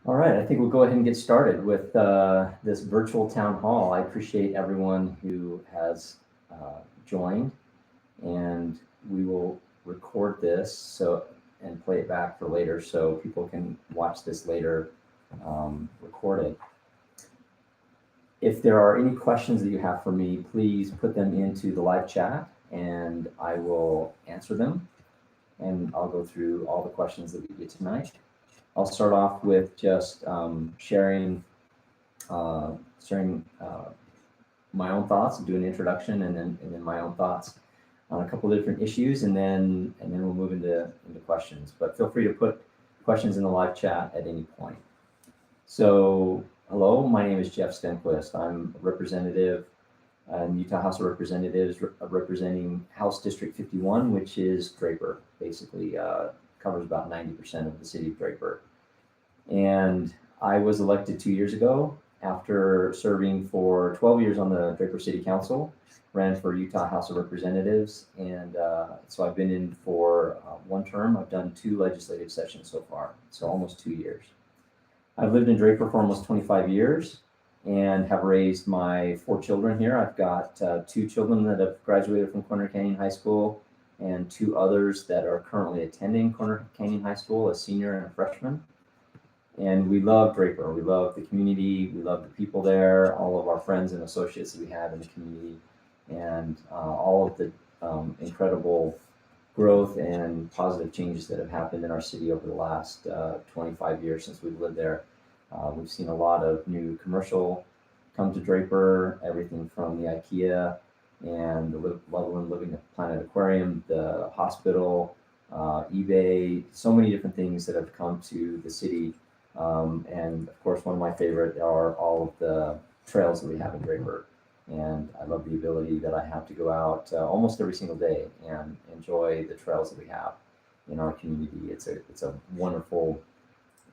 All right, I think we'll go ahead and get started with this virtual town hall. I appreciate everyone who has joined, and we will record this and play it back for later so people can watch this later recorded. If there are any questions that you have for me, please put them into the live chat and I will answer them. And I'll go through all the questions that we get tonight. I'll start off with just sharing my own thoughts, do an introduction, and then my own thoughts on a couple of different issues, and then we'll move into questions. But feel free to put questions in the live chat at any point. So, hello, my name is Jeff Stenquist. I'm a representative in Utah House of Representatives, representing House District 51, which is Draper. Basically, covers about 90% of the city of Draper. And I was elected 2 years ago after serving for 12 years on the Draper City Council, ran for Utah House of Representatives, and so I've been in for one term. I've done 2 legislative sessions so far, so almost 2 years. I've lived in Draper for almost 25 years and have raised my 4 children here. I've got 2 children that have graduated from Corner Canyon High School and 2 others that are currently attending Corner Canyon High School, a senior and a freshman. And we love Draper. We love the community. We love the people there, all of our friends and associates that we have in the community, and all of the incredible growth and positive changes that have happened in our city over the last 25 years since we've lived there. We've seen a lot of new commercial come to Draper, everything from the IKEA and the Levelland Living Planet Aquarium, the hospital, eBay, so many different things that have come to the city. And of course, one of my favorite are all of the trails that we have in Draper. And I love the ability that I have to go out almost every single day and enjoy the trails that we have in our community. It's a wonderful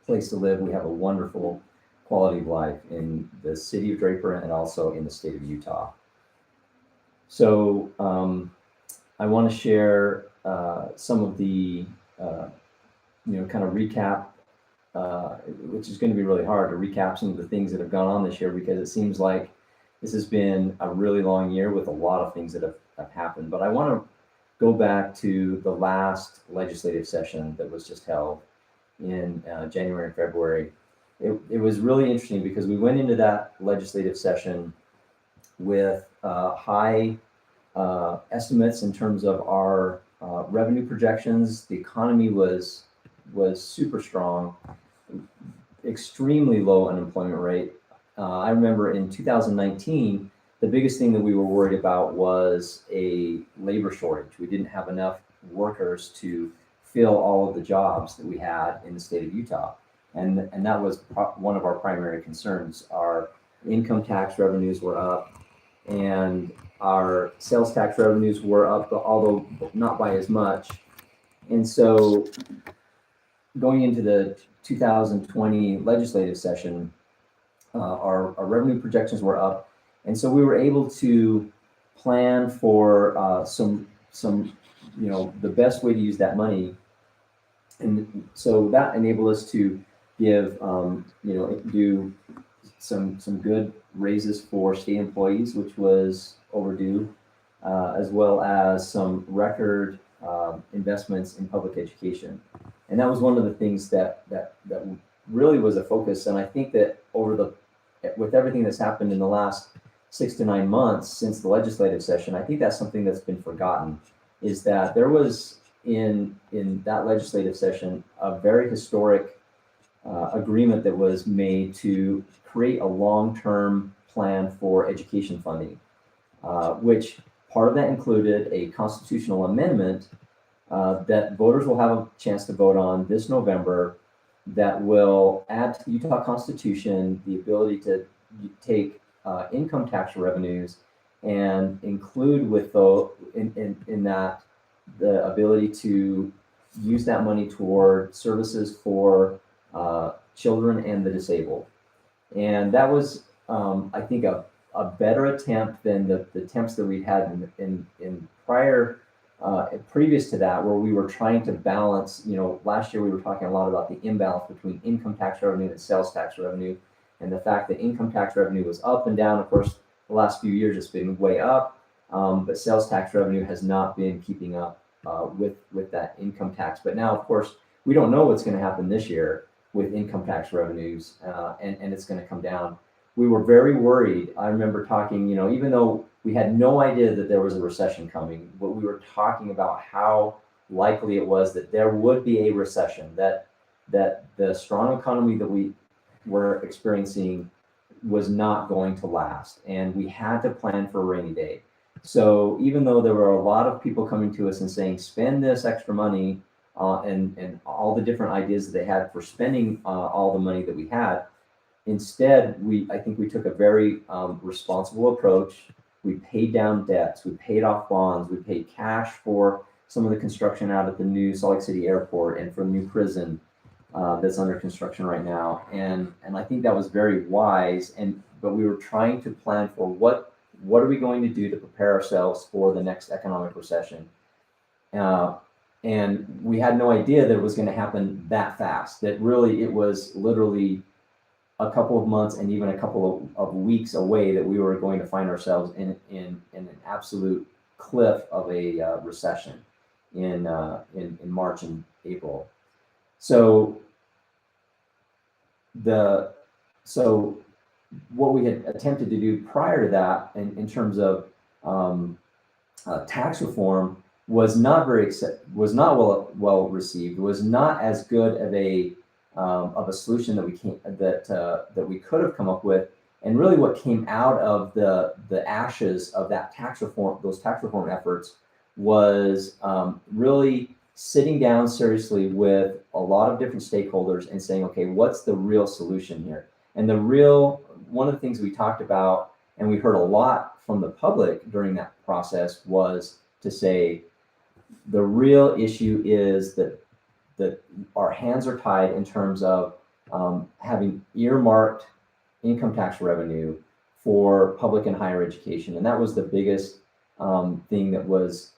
place to live. We have a wonderful quality of life in the city of Draper and also in the state of Utah. So I want to share some of the, kind of recap, which is going to be really hard to recap some of the things that have gone on this year, because it seems like this has been a really long year with a lot of things that have happened. But I want to go back to the last legislative session that was just held in January and February. It was really interesting because we went into that legislative session with high estimates in terms of our revenue projections. The economy was super strong, extremely low unemployment rate. I remember in 2019, the biggest thing that we were worried about was a labor shortage. We didn't have enough workers to fill all of the jobs that we had in the state of Utah. And that was one of our primary concerns. Our income tax revenues were up and our sales tax revenues were up, although not by as much. And so going into the 2020 legislative session, our revenue projections were up. And so we were able to plan for some the best way to use that money. And so that enabled us to give, do some good raises for state employees, which was overdue, as well as some record investments in public education. And that was one of the things that really was a focus. And I think that with everything that's happened in the last 6 to 9 months since the legislative session, I think that's something that's been forgotten, is that there was in that legislative session a very historic agreement that was made to create a long-term plan for education funding, which part of that included a constitutional amendment that voters will have a chance to vote on this November that will add to the Utah Constitution the ability to take income tax revenues and include with in that the ability to use that money toward services for children and the disabled. And that was, I think, a better attempt than the attempts that we had in prior previous to that, where we were trying to balance, last year we were talking a lot about the imbalance between income tax revenue and sales tax revenue, and the fact that income tax revenue was up and down. Of course, the last few years it's been way up, but sales tax revenue has not been keeping up with that income tax. But now, of course, we don't know what's going to happen this year with income tax revenues, and it's going to come down. We were very worried. I remember talking, even though we had no idea that there was a recession coming, but we were talking about how likely it was that there would be a recession, that the strong economy that we were experiencing was not going to last, and we had to plan for a rainy day. So even though there were a lot of people coming to us and saying, spend this extra money, and all the different ideas that they had for spending all the money that we had, instead, I think we took a very responsible approach. We paid down debts, we paid off bonds, we paid cash for some of the construction out at the new Salt Lake City airport and for the new prison that's under construction right now. And I think that was very wise. But we were trying to plan for what are we going to do to prepare ourselves for the next economic recession. And we had no idea that it was going to happen that fast, that really it was literally a couple of months and even a couple of weeks away that we were going to find ourselves in an absolute cliff of a recession in March and April. So what we had attempted to do prior to that in terms of tax reform was not well received, was not as good of a solution that we could have come up with. And really what came out of the ashes of that those tax reform efforts was really sitting down seriously with a lot of different stakeholders and saying, okay, what's the real solution here? And one of the things we talked about, and we heard a lot from the public during that process, was to say, the real issue is that our hands are tied in terms of having earmarked income tax revenue for public and higher education. And that was the biggest thing that was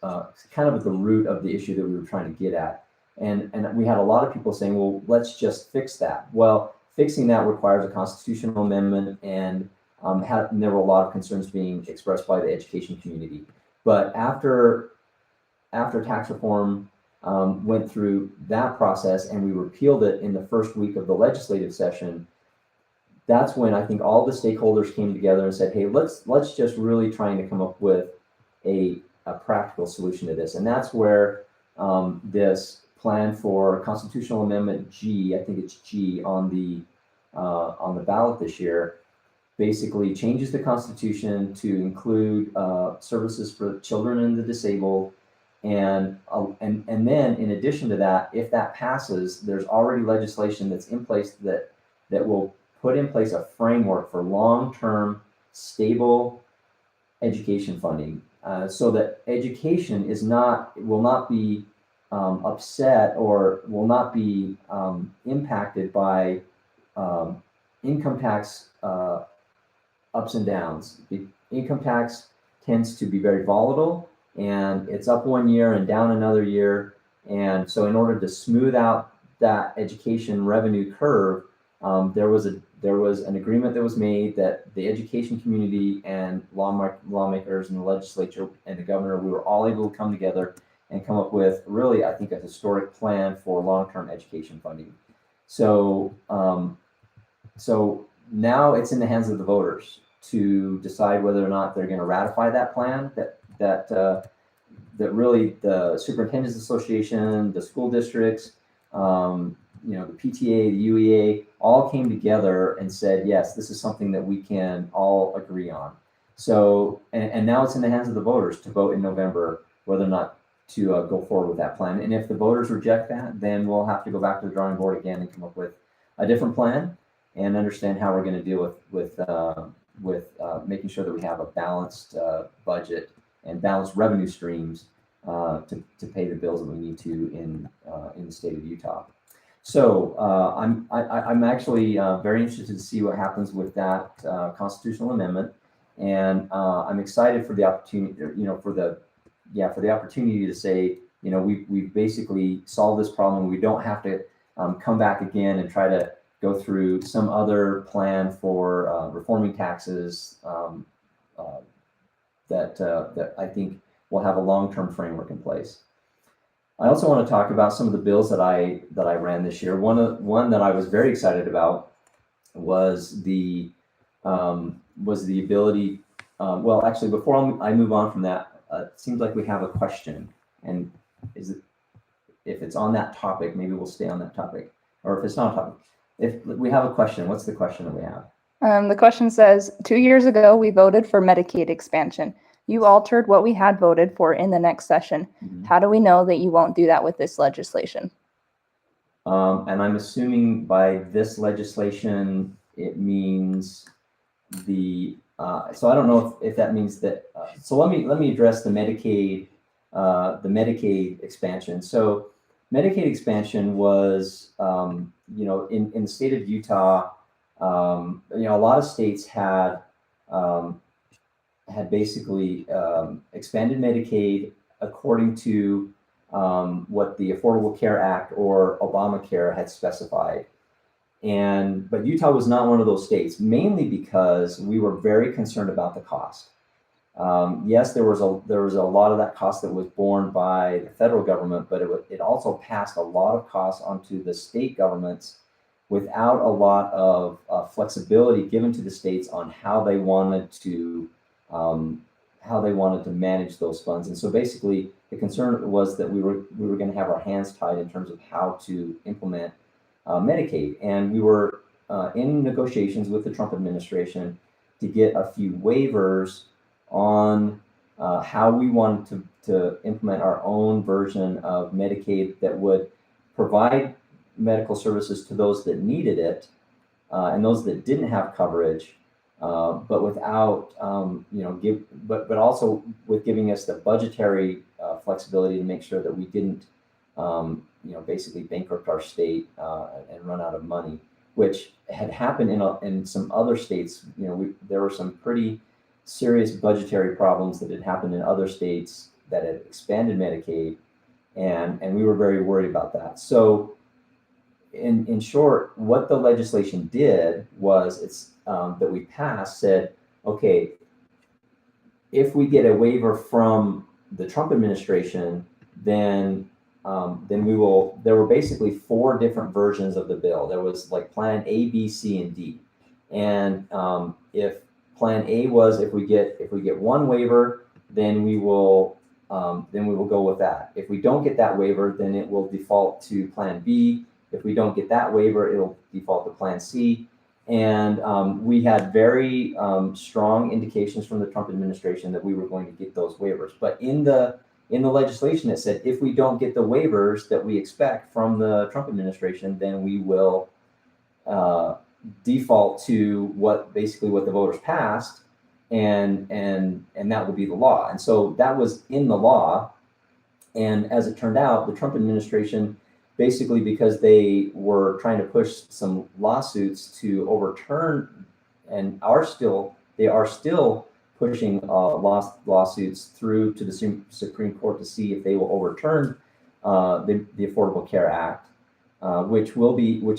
kind of at the root of the issue that we were trying to get at. And we had a lot of people saying, well, let's just fix that. Well, fixing that requires a constitutional amendment, and there were a lot of concerns being expressed by the education community. But after tax reform went through that process and we repealed it in the first week of the legislative session, that's when I think all the stakeholders came together and said, hey, let's just really trying to come up with a practical solution to this. And that's where this plan for constitutional amendment G, I think it's G, on the ballot this year, basically changes the Constitution to include services for children and the disabled. And then in addition to that, if that passes, there's already legislation that's in place that will put in place a framework for long-term stable education funding, so that education will not be upset or will not be impacted by income tax ups and downs. The income tax tends to be very volatile, and it's up one year and down another year. And so in order to smooth out that education revenue curve, there was an agreement that was made that the education community and lawmakers and the legislature and the governor, we were all able to come together and come up with really, I think, a historic plan for long-term education funding. So now it's in the hands of the voters to decide whether or not they're going to ratify that plan, that really the Superintendents Association, the school districts, the PTA, the UEA, all came together and said, yes, this is something that we can all agree on. So, and now it's in the hands of the voters to vote in November whether or not to go forward with that plan. And if the voters reject that, then we'll have to go back to the drawing board again and come up with a different plan and understand how we're going to deal with making sure that we have a balanced budget and balanced revenue streams to pay the bills that we need to in the state of Utah. So I'm actually very interested to see what happens with that constitutional amendment, and I'm excited for the opportunity, for for the opportunity to say, we basically solved this problem. We don't have to come back again and try to go through some other plan for reforming taxes that I think will have a long-term framework in place. I also want to talk about some of the bills that I ran this year. One that I was very excited about was the ability. Well, actually, before I move on from that, it seems like we have a question, and if it's on that topic, maybe we'll stay on that topic, or if it's not a topic. If we have a question, what's the question that we have? The question says, 2 years ago, we voted for Medicaid expansion. You altered what we had voted for in the next session. Mm-hmm. How do we know that you won't do that with this legislation? And I'm assuming by this legislation, it means so I don't know if that means that. So let me address the Medicaid expansion. So Medicaid expansion was, in the state of Utah, a lot of states had basically expanded Medicaid according to what the Affordable Care Act or Obamacare had specified. But Utah was not one of those states, mainly because we were very concerned about the cost. Yes, there was a lot of that cost that was borne by the federal government, but it also passed a lot of costs onto the state governments without a lot of flexibility given to the states on how they wanted to manage those funds. And so basically, the concern was that we were going to have our hands tied in terms of how to implement Medicaid, and we were in negotiations with the Trump administration to get a few waivers on how we wanted to implement our own version of Medicaid that would provide medical services to those that needed it and those that didn't have coverage, but without but also with giving us the budgetary flexibility to make sure that we didn't basically bankrupt our state and run out of money, which had happened in some other states. There were some pretty serious budgetary problems that had happened in other states that had expanded Medicaid, and we were very worried about that. So in short, what the legislation did was that we passed said, okay, if we get a waiver from the Trump administration, then we will. There were basically 4 different versions of the bill. There was like Plan A, B, C, and D. And if Plan A was if we get one waiver, then we will go with that. If we don't get that waiver, then it will default to Plan B. If we don't get that waiver, it'll default to Plan C. And we had very strong indications from the Trump administration that we were going to get those waivers. But in the legislation, it said if we don't get the waivers that we expect from the Trump administration, then we will default to what the voters passed, and that will be the law. And so that was in the law. And as it turned out, the Trump administration, basically because they were trying to push some lawsuits to overturn, and they are still pushing lawsuits through to the Supreme Court to see if they will overturn the Affordable Care Act, which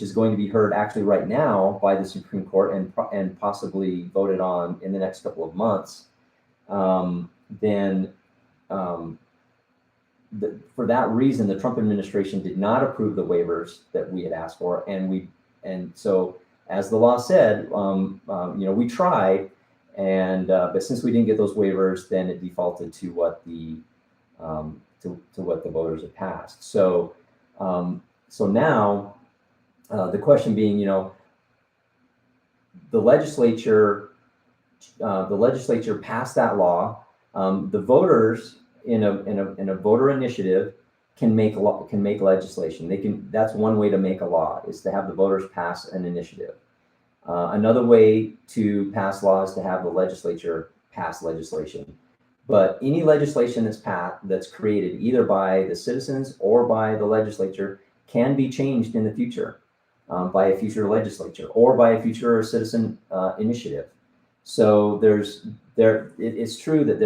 is going to be heard actually right now by the Supreme Court and possibly voted on in the next couple of months. For that reason, the Trump administration did not approve the waivers that we had asked for, and so as the law said, we tried, but since we didn't get those waivers, then it defaulted to what the voters had passed. So now the question being, the legislature passed that law. The voters in a voter initiative can make legislation. That's one way to make a law, is to have the voters pass an initiative. Another way to pass law is to have the legislature pass legislation. But any legislation that's created either by the citizens or by the legislature can be changed in the future by a future legislature or by a future citizen initiative. So it's true that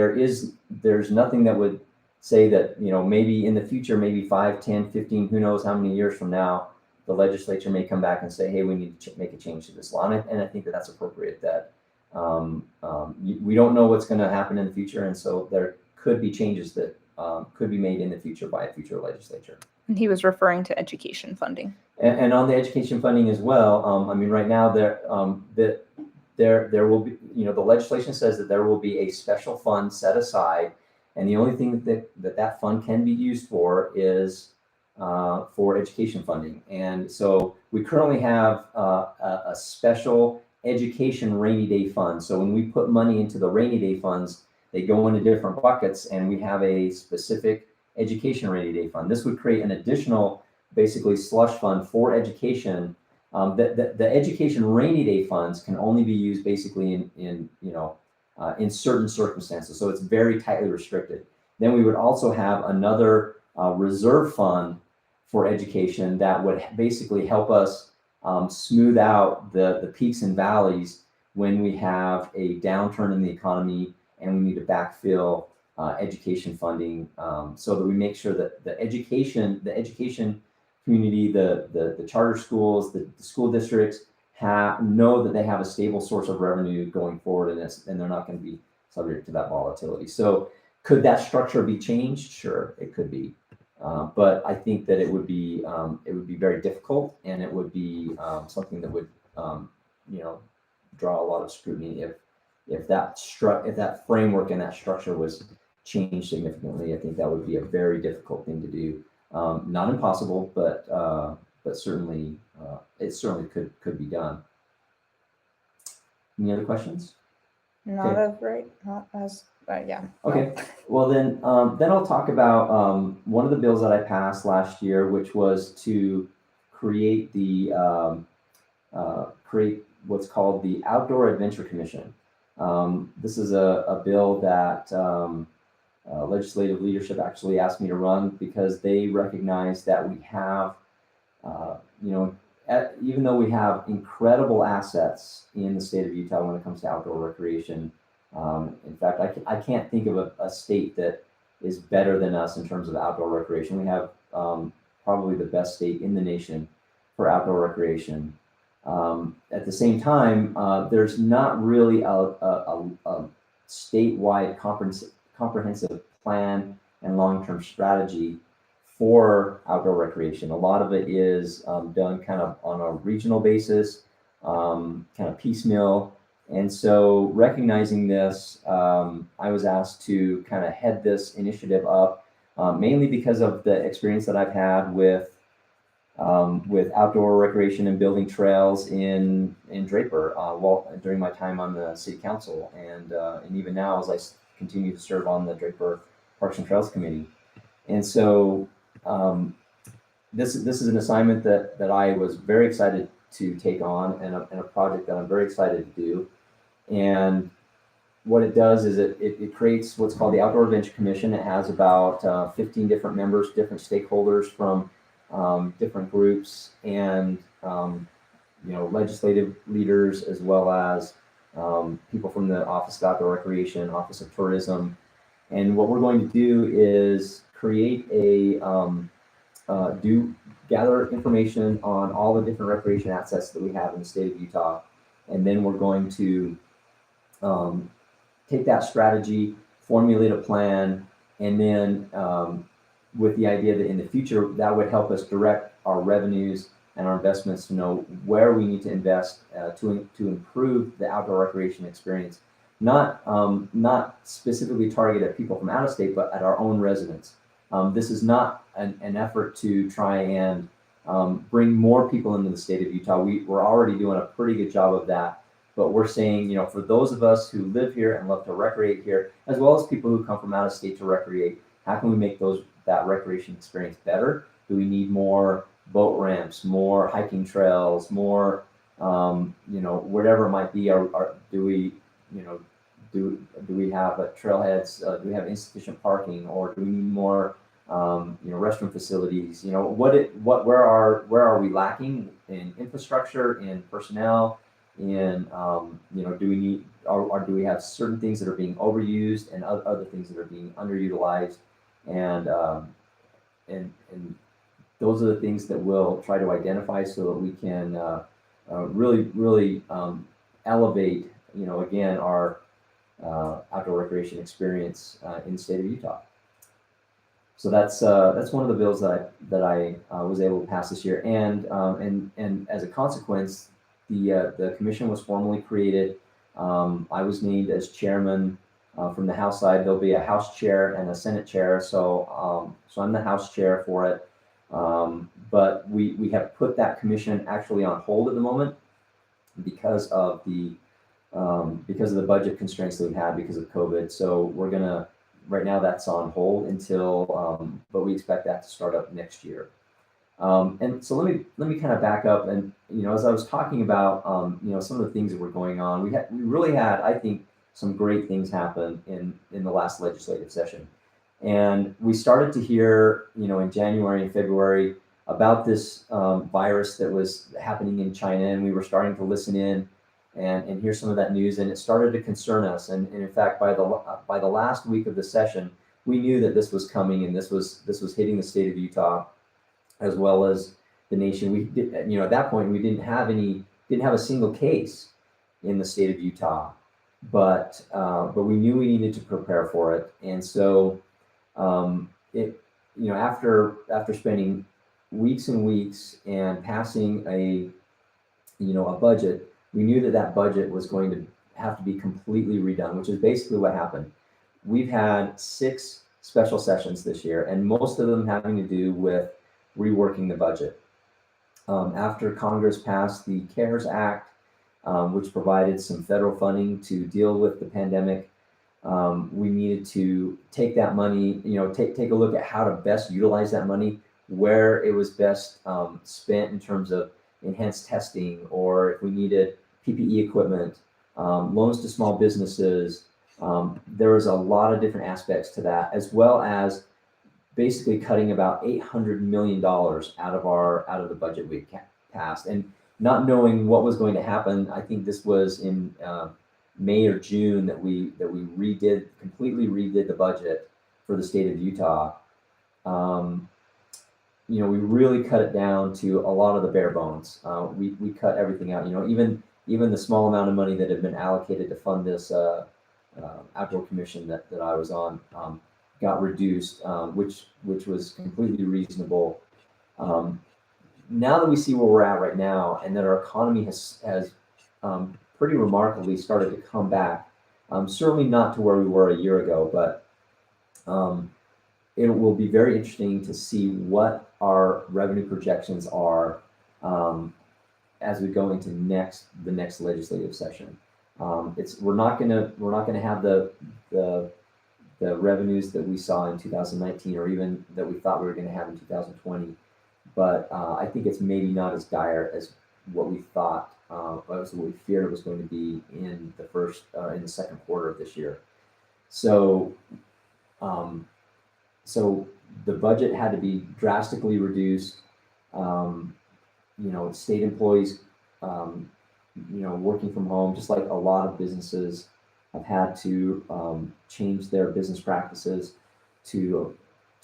there's nothing that would say that, maybe in the future, maybe 5, 10, 15, who knows how many years from now, the legislature may come back and say, hey, we need to make a change to this law. And I think that that's appropriate, that we don't know what's going to happen in the future. And so there could be changes that could be made in the future by a future legislature. And he was referring to education funding. And on the education funding as well, right now there will be, the legislation says that there will be a special fund set aside, and the only thing that fund can be used for is for education funding. And so we currently have a special education rainy day fund. So when we put money into the rainy day funds, they go into different buckets, and we have a specific education rainy day fund. This would create an additional, basically, slush fund for education. The education rainy day funds can only be used basically in certain circumstances. So it's very tightly restricted. Then we would also have another reserve fund for education that would basically help us smooth out the peaks and valleys when we have a downturn in the economy and we need to backfill education funding, so that we make sure that the education community, the charter schools, the school districts know that they have a stable source of revenue going forward, and they're not going to be subject to that volatility. So could that structure be changed? Sure, it could be. But I think that it would be very difficult, and it would be something that would draw a lot of scrutiny if that framework and that structure was changed significantly. I think that would be a very difficult thing to do. Not impossible, but certainly it certainly could be done. Any other questions? Not of right, not as, yeah. Okay, well then I'll talk about one of the bills that I passed last year, which was to create create what's called the Outdoor Adventure Commission. This is a bill that legislative leadership actually asked me to run because they recognize that we have, even though we have incredible assets in the state of Utah when it comes to outdoor recreation. In fact, I can't think of a state that is better than us in terms of outdoor recreation. We have probably the best state in the nation for outdoor recreation. At the same time, there's not really a statewide comprehensive plan and long-term strategy for outdoor recreation. A lot of it is done kind of on a regional basis, kind of piecemeal. And so recognizing this, I was asked to kind of head this initiative up, mainly because of the experience that I've had with outdoor recreation and building trails in Draper during my time on the city council, and even now as I continue to serve on the Draper Parks and Trails Committee. And so this is an assignment that I was very excited to take on, and a project that I'm very excited to do. And what it does is it creates what's called the Outdoor Adventure Commission. It has about 15 different members, different stakeholders from different groups, and legislative leaders, as well as people from the Office of Outdoor Recreation, Office of Tourism. And what we're going to do is create gather information on all the different recreation assets that we have in the state of Utah, and then we're going to take that strategy, formulate a plan, and then with the idea that in the future that would help us direct our revenues and our investments to know where we need to invest to improve the outdoor recreation experience, not specifically targeted at people from out of state, but at our own residents. This is not an effort to try and bring more people into the state of Utah. We're already doing a pretty good job of that, but we're saying, for those of us who live here and love to recreate here, as well as people who come from out of state to recreate, how can we make that recreation experience better? Do we need more boat ramps, more hiking trails, more, whatever it might be? Do we have trailheads? Do we have insufficient parking, or do we need more, restroom facilities? Where are we lacking in infrastructure, in personnel, in do we have certain things that are being overused and other things that are being underutilized? and and those are the things that we'll try to identify so that we can really elevate, again, our outdoor recreation experience in the state of Utah. So that's one of the bills that I was able to pass this year, and as a consequence, the commission was formally created. I was named as chairman. From the House side, there'll be a House chair and a Senate chair. So I'm the House chair for it. But we have put that commission actually on hold at the moment because of the budget constraints that we've had because of COVID. So we're gonna, right now that's on hold until, but we expect that to start up next year. And so let me kind of back up, and as I was talking about some of the things that were going on, we really had, I think, some great things happen in the last legislative session. And we started to hear, in January and February about this virus that was happening in China, and we were starting to listen in and hear some of that news, and it started to concern us. And in fact, by the last week of the session, we knew that this was coming, and this was hitting the state of Utah as well as the nation. We did, at that point, we didn't have a single case in the state of Utah, but we knew we needed to prepare for it. And so after spending weeks and weeks and passing a budget, we knew that budget was going to have to be completely redone, which is basically what happened. We've had 6 special sessions this year, and most of them having to do with reworking the budget. After Congress passed the CARES Act, which provided some federal funding to deal with the pandemic, we needed to take that money, take a look at how to best utilize that money, where it was best spent in terms of enhanced testing, or if we needed PPE equipment, loans to small businesses. There was a lot of different aspects to that, as well as basically cutting about $800 million out of the budget we passed, and not knowing what was going to happen. I think this was in May or June that we completely redid the budget for the state of Utah. We really cut it down to a lot of the bare bones. We cut everything out. Even the small amount of money that had been allocated to fund this outdoor commission that I was on got reduced, which was completely reasonable. Now that we see where we're at right now, and that our economy has pretty remarkably started to come back, certainly not to where we were a year ago, but it will be very interesting to see what our revenue projections are as we go into the next legislative session. We're not gonna have the revenues that we saw in 2019, or even that we thought we were going to have in 2020. But I think it's maybe not as dire as what we thought, what we feared it was going to be in the second quarter of this year. So the budget had to be drastically reduced. State employees, working from home, just like a lot of businesses, have had to change their business practices to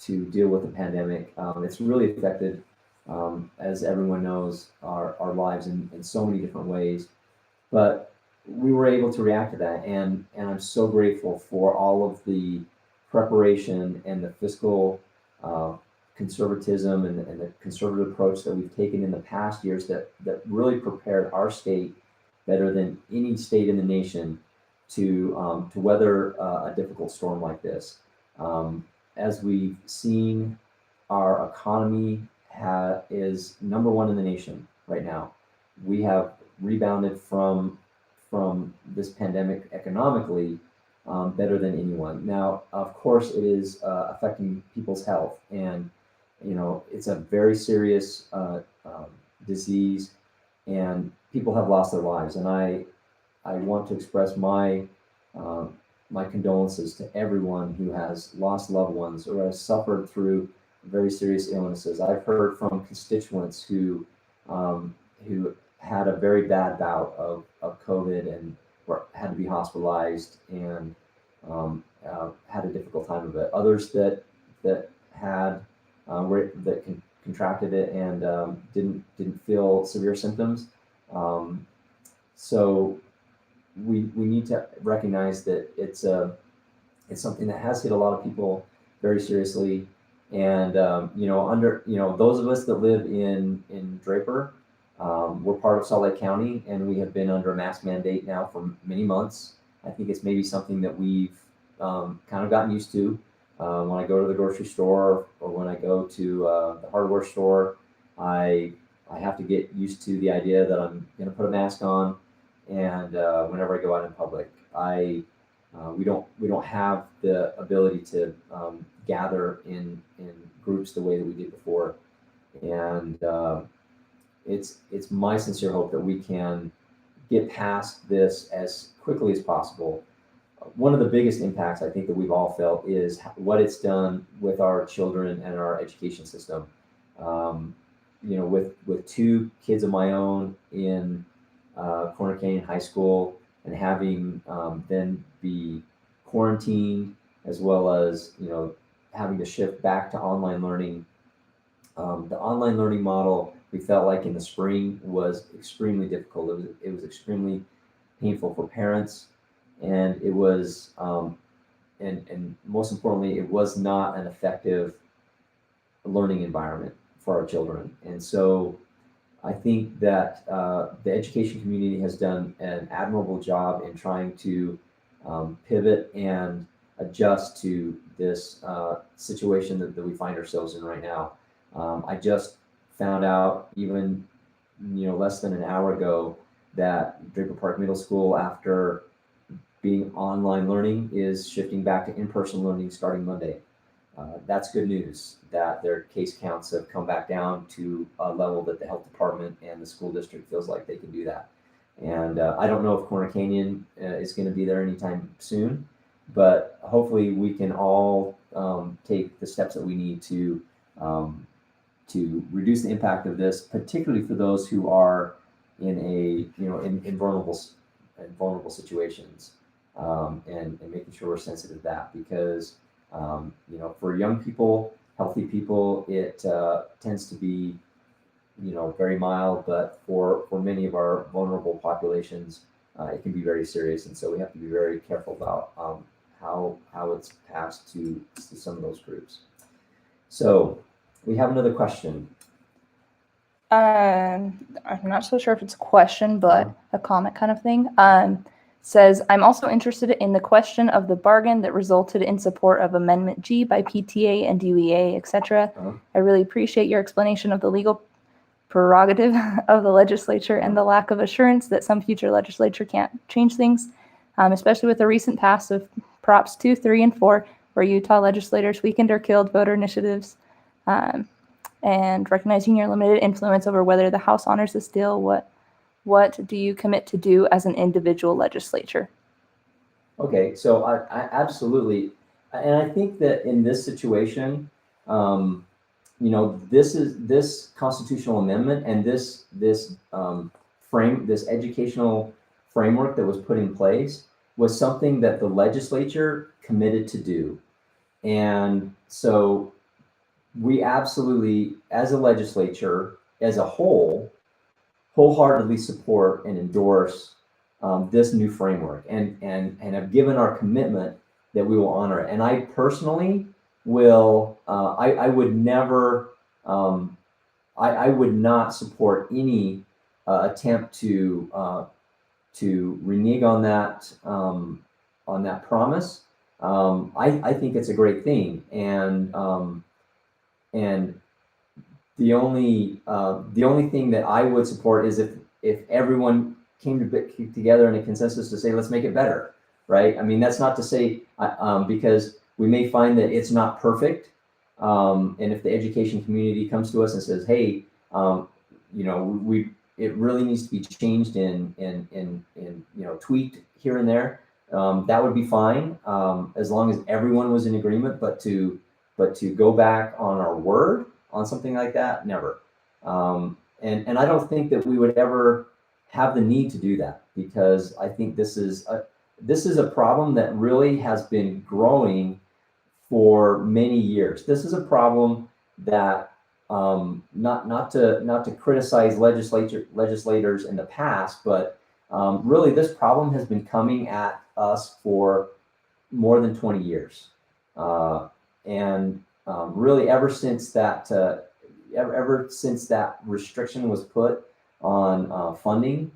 deal with the pandemic. It's really affected, as everyone knows, our lives in so many different ways. But we were able to react to that, and I'm so grateful for all of the preparation and the fiscal conservatism and the conservative approach that we've taken in the past years that really prepared our state better than any state in the nation to weather a difficult storm like this. As we've seen, our economy is number 1 in the nation right now. We have rebounded from this pandemic economically better than anyone. Now, of course, it is affecting people's health, and it's a very serious disease, and people have lost their lives. And I want to express my condolences to everyone who has lost loved ones or has suffered through very serious illnesses. I've heard from constituents who had a very bad bout of COVID and had to be hospitalized and had a difficult time of it. Others that had contracted it and didn't feel severe symptoms. So we need to recognize that it's something that has hit a lot of people very seriously. And those of us that live in Draper, we're part of Salt Lake County, and we have been under a mask mandate now for many months. I think it's maybe something that we've kind of gotten used to. When I go to the grocery store or when I go to the hardware store, I have to get used to the idea that I'm going to put a mask on, and whenever I go out in public, we don't have the ability to gather in groups the way that we did before, and it's my sincere hope that we can get past this as quickly as possible. One of the biggest impacts I think that we've all felt is what it's done with our children and our education system. With two kids of my own in Corner Canyon High School, and having them be quarantined, as well as having to shift back to online learning. The online learning model, we felt like in the spring, was extremely difficult. It was extremely painful for parents, and it was and most importantly, it was not an effective learning environment for our children. And so I think that the education community has done an admirable job in trying to pivot and adjust to this situation that we find ourselves in right now. I just found out even less than an hour ago that Draper Park Middle School, after being online learning, is shifting back to in-person learning starting Monday. That's good news that their case counts have come back down to a level that the health department and the school district feels like they can do that. And I don't know if Corner Canyon is going to be there anytime soon, but hopefully we can all take the steps that we need to reduce the impact of this, particularly for those who are in vulnerable situations, and making sure we're sensitive to that, because for young people, healthy people, it tends to be very mild, but for many of our vulnerable populations, it can be very serious, and so we have to be very careful about how it's passed to some of those groups. So we have another question. I'm not so sure if it's a question, but a comment kind of thing. Says, I'm also interested in the question of the bargain that resulted in support of Amendment G by PTA and UEA, etc. I really appreciate your explanation of the legal prerogative of the legislature and the lack of assurance that some future legislature can't change things, especially with the recent pass of Props 2, 3, and 4, where Utah legislators weakened or killed voter initiatives, and recognizing your limited influence over whether the House honors this deal, what do you commit to do as an individual legislature? Okay, so I absolutely, and I think that in this situation, this constitutional amendment and this educational framework that was put in place was something that the legislature committed to do. And so we absolutely, as a legislature, as a whole, wholeheartedly support and endorse this new framework, and have given our commitment that we will honor it. And I personally will, I would never, I would not support any attempt to renege on that promise. I think it's a great thing, and the only thing that I would support is if everyone came together in a consensus to say, let's make it better, right? I mean, that's not to say, because we may find that it's not perfect, and if the education community comes to us and says, hey, it really needs to be changed and tweaked here and there, that would be fine, as long as everyone was in agreement. But to go back on our word on something like that, never. And I don't think that we would ever have the need to do that, because I think this is a problem that really has been growing for many years. This is a problem that not to criticize legislators in the past, but really this problem has been coming at us for more than 20 years, and really ever since that ever since that restriction was put on funding.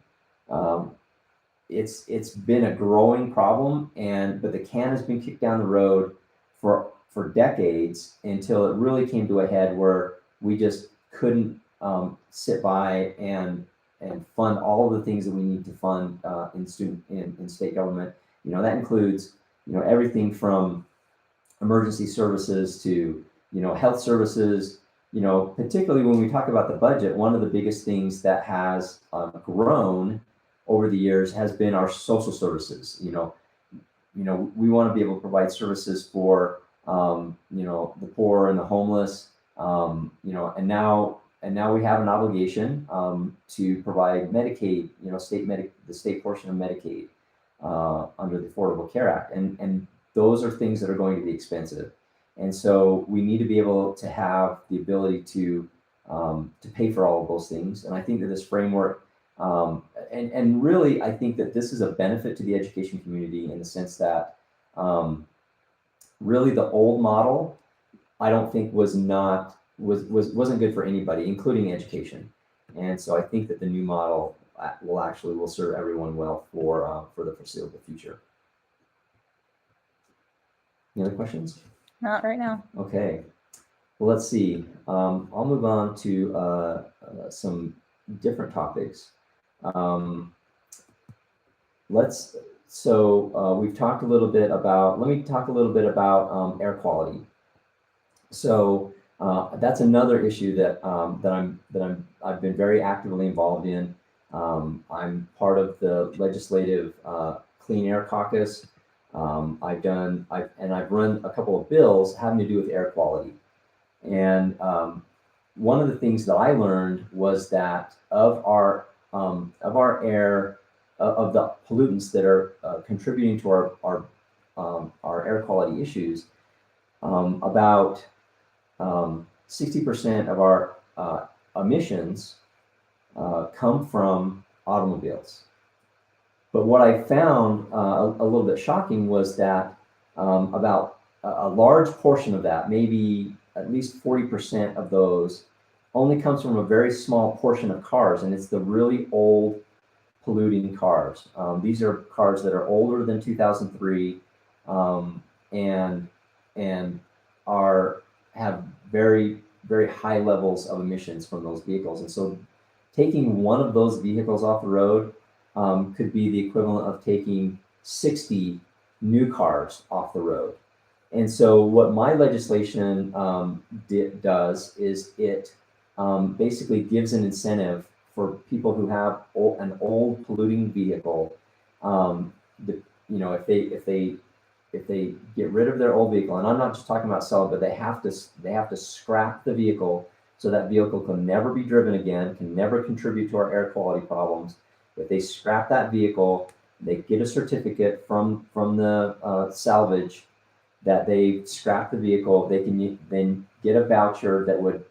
It's been a growing problem, but the can has been kicked down the road for decades until it really came to a head where we just couldn't sit by and fund all of the things that we need to fund in state government. That includes everything from emergency services to health services. Particularly when we talk about the budget, one of the biggest things that has grown over the years has been our social services. We want to be able to provide services for the poor and the homeless. And now we have an obligation to provide Medicaid. The state portion of Medicaid under the Affordable Care Act, and those are things that are going to be expensive. And so we need to be able to have the ability to pay for all of those things. And I think that this framework, and really, I think that this is a benefit to the education community in the sense that really the old model, I don't think wasn't good for anybody, including education. And so I think that the new model will serve everyone well for the foreseeable future. Any other questions? Not right now. Okay. Well, let's see. I'll move on to some different topics. We've talked a little bit about, let me talk a little bit about air quality. So that's another issue that I've been very actively involved in. I'm part of the legislative Clean Air Caucus. I've run a couple of bills having to do with air quality. And one of the things that I learned was that of our air, of the pollutants that are contributing to our air quality issues, about 60% of our emissions come from automobiles. But what I found a little bit shocking was that about a large portion of that, maybe at least 40% of those, only comes from a very small portion of cars, and it's the really old polluting cars. These are cars that are older than 2003 and have very, very high levels of emissions from those vehicles. And so taking one of those vehicles off the road could be the equivalent of taking 60 new cars off the road. And so what my legislation does is it basically gives an incentive for people who have an old polluting vehicle. If they get rid of their old vehicle, and I'm not just talking about sell it, but they have to scrap the vehicle, so that vehicle can never be driven again, can never contribute to our air quality problems. If they scrap that vehicle, they get a certificate from the salvage that they scrap the vehicle. They can then get a voucher that would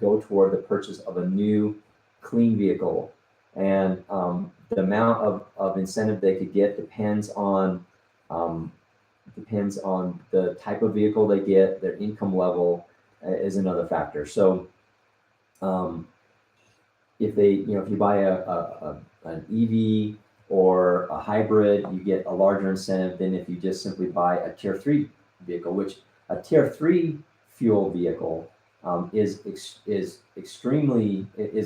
go toward the purchase of a new clean vehicle. And the amount of incentive they could get depends on the type of vehicle they get. Their income level is another factor. So if you buy an EV or a hybrid, you get a larger incentive than if you just simply buy a tier 3 vehicle, which a tier 3 fuel vehicle is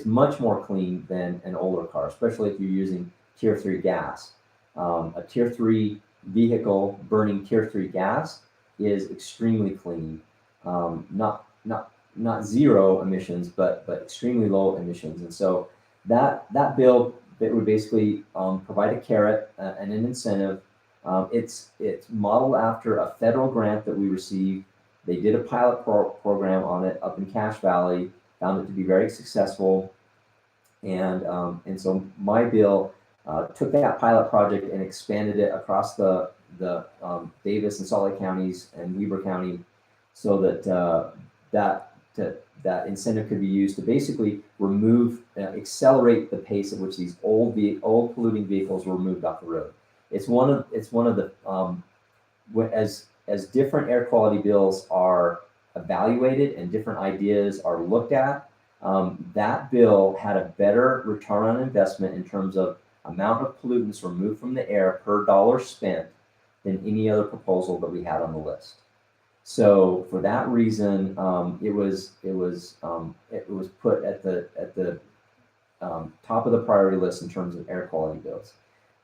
much more clean than an older car, especially if you're using tier 3 gas. A tier 3 vehicle burning tier 3 gas is extremely clean, not zero emissions, but extremely low emissions. And so that bill that would basically provide a carrot and an incentive. It's modeled after a federal grant that we received. They did a pilot program on it up in Cache Valley, found it to be very successful. And so my bill took that pilot project and expanded it across the Davis and Salt Lake counties and Weber County, so that that incentive could be used to basically remove, accelerate the pace at which these old polluting vehicles were moved off the road. It's one of the as different air quality bills are evaluated and different ideas are looked at, that bill had a better return on investment in terms of amount of pollutants removed from the air per dollar spent than any other proposal that we had on the list. So for that reason, it was put at the top of the priority list in terms of air quality bills.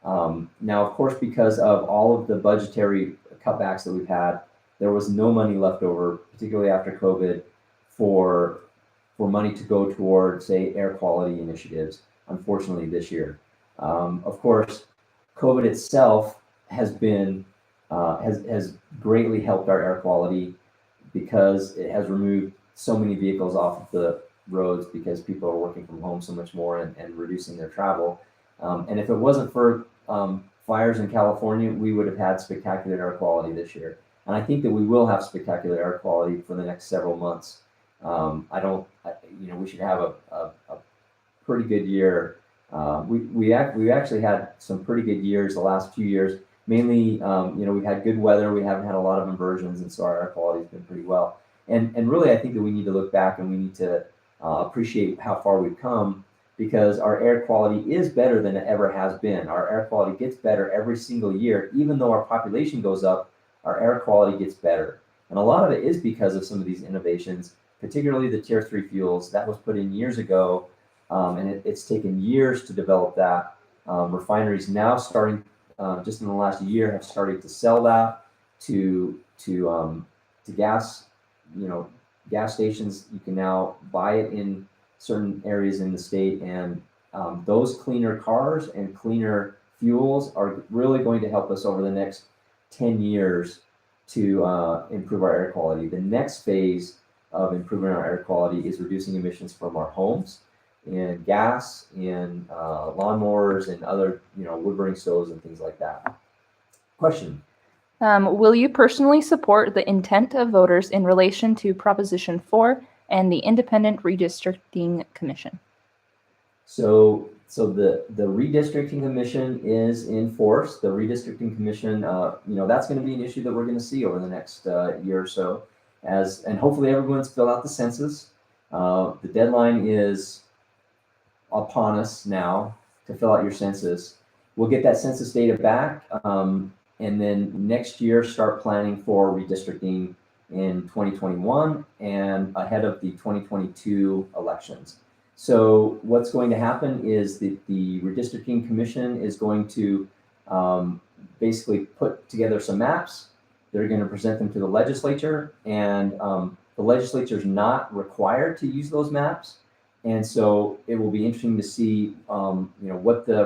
Now, of course, because of all of the budgetary cutbacks that we've had, there was no money left over, particularly after COVID, for money to go toward, say, air quality initiatives, unfortunately, this year. Of course, COVID itself has been has greatly helped our air quality because it has removed so many vehicles off of the roads because people are working from home so much more and reducing their travel. And if it wasn't for fires in California, we would have had spectacular air quality this year. And I think that we will have spectacular air quality for the next several months. We should have a pretty good year. We actually had some pretty good years the last few years. Mainly, we've had good weather. We haven't had a lot of inversions, and so our air quality has been pretty well. And really, I think that we need to look back and we need to appreciate how far we've come, because our air quality is better than it ever has been. Our air quality gets better every single year. Even though our population goes up, our air quality gets better. And a lot of it is because of some of these innovations, particularly the Tier 3 fuels that was put in years ago. And it's taken years to develop that. Refineries now starting, just in the last year, have started to sell that to gas, gas stations. You can now buy it in certain areas in the state, and those cleaner cars and cleaner fuels are really going to help us over the next 10 years to improve our air quality. The next phase of improving our air quality is reducing emissions from our homes, and gas, and lawnmowers, and other, wood burning stoves and things like that. Question. Will you personally support the intent of voters in relation to Proposition 4 and the Independent Redistricting Commission? So the Redistricting Commission is in force. The Redistricting Commission, that's going to be an issue that we're going to see over the next year or so, and hopefully everyone's filled out the census. The deadline is upon us now to fill out your census. We'll get that census data back, and then next year start planning for redistricting in 2021 and ahead of the 2022 elections. So what's going to happen is that the Redistricting Commission is going to basically put together some maps. They're going to present them to the legislature, and the legislature is not required to use those maps. And so it will be interesting to see, what the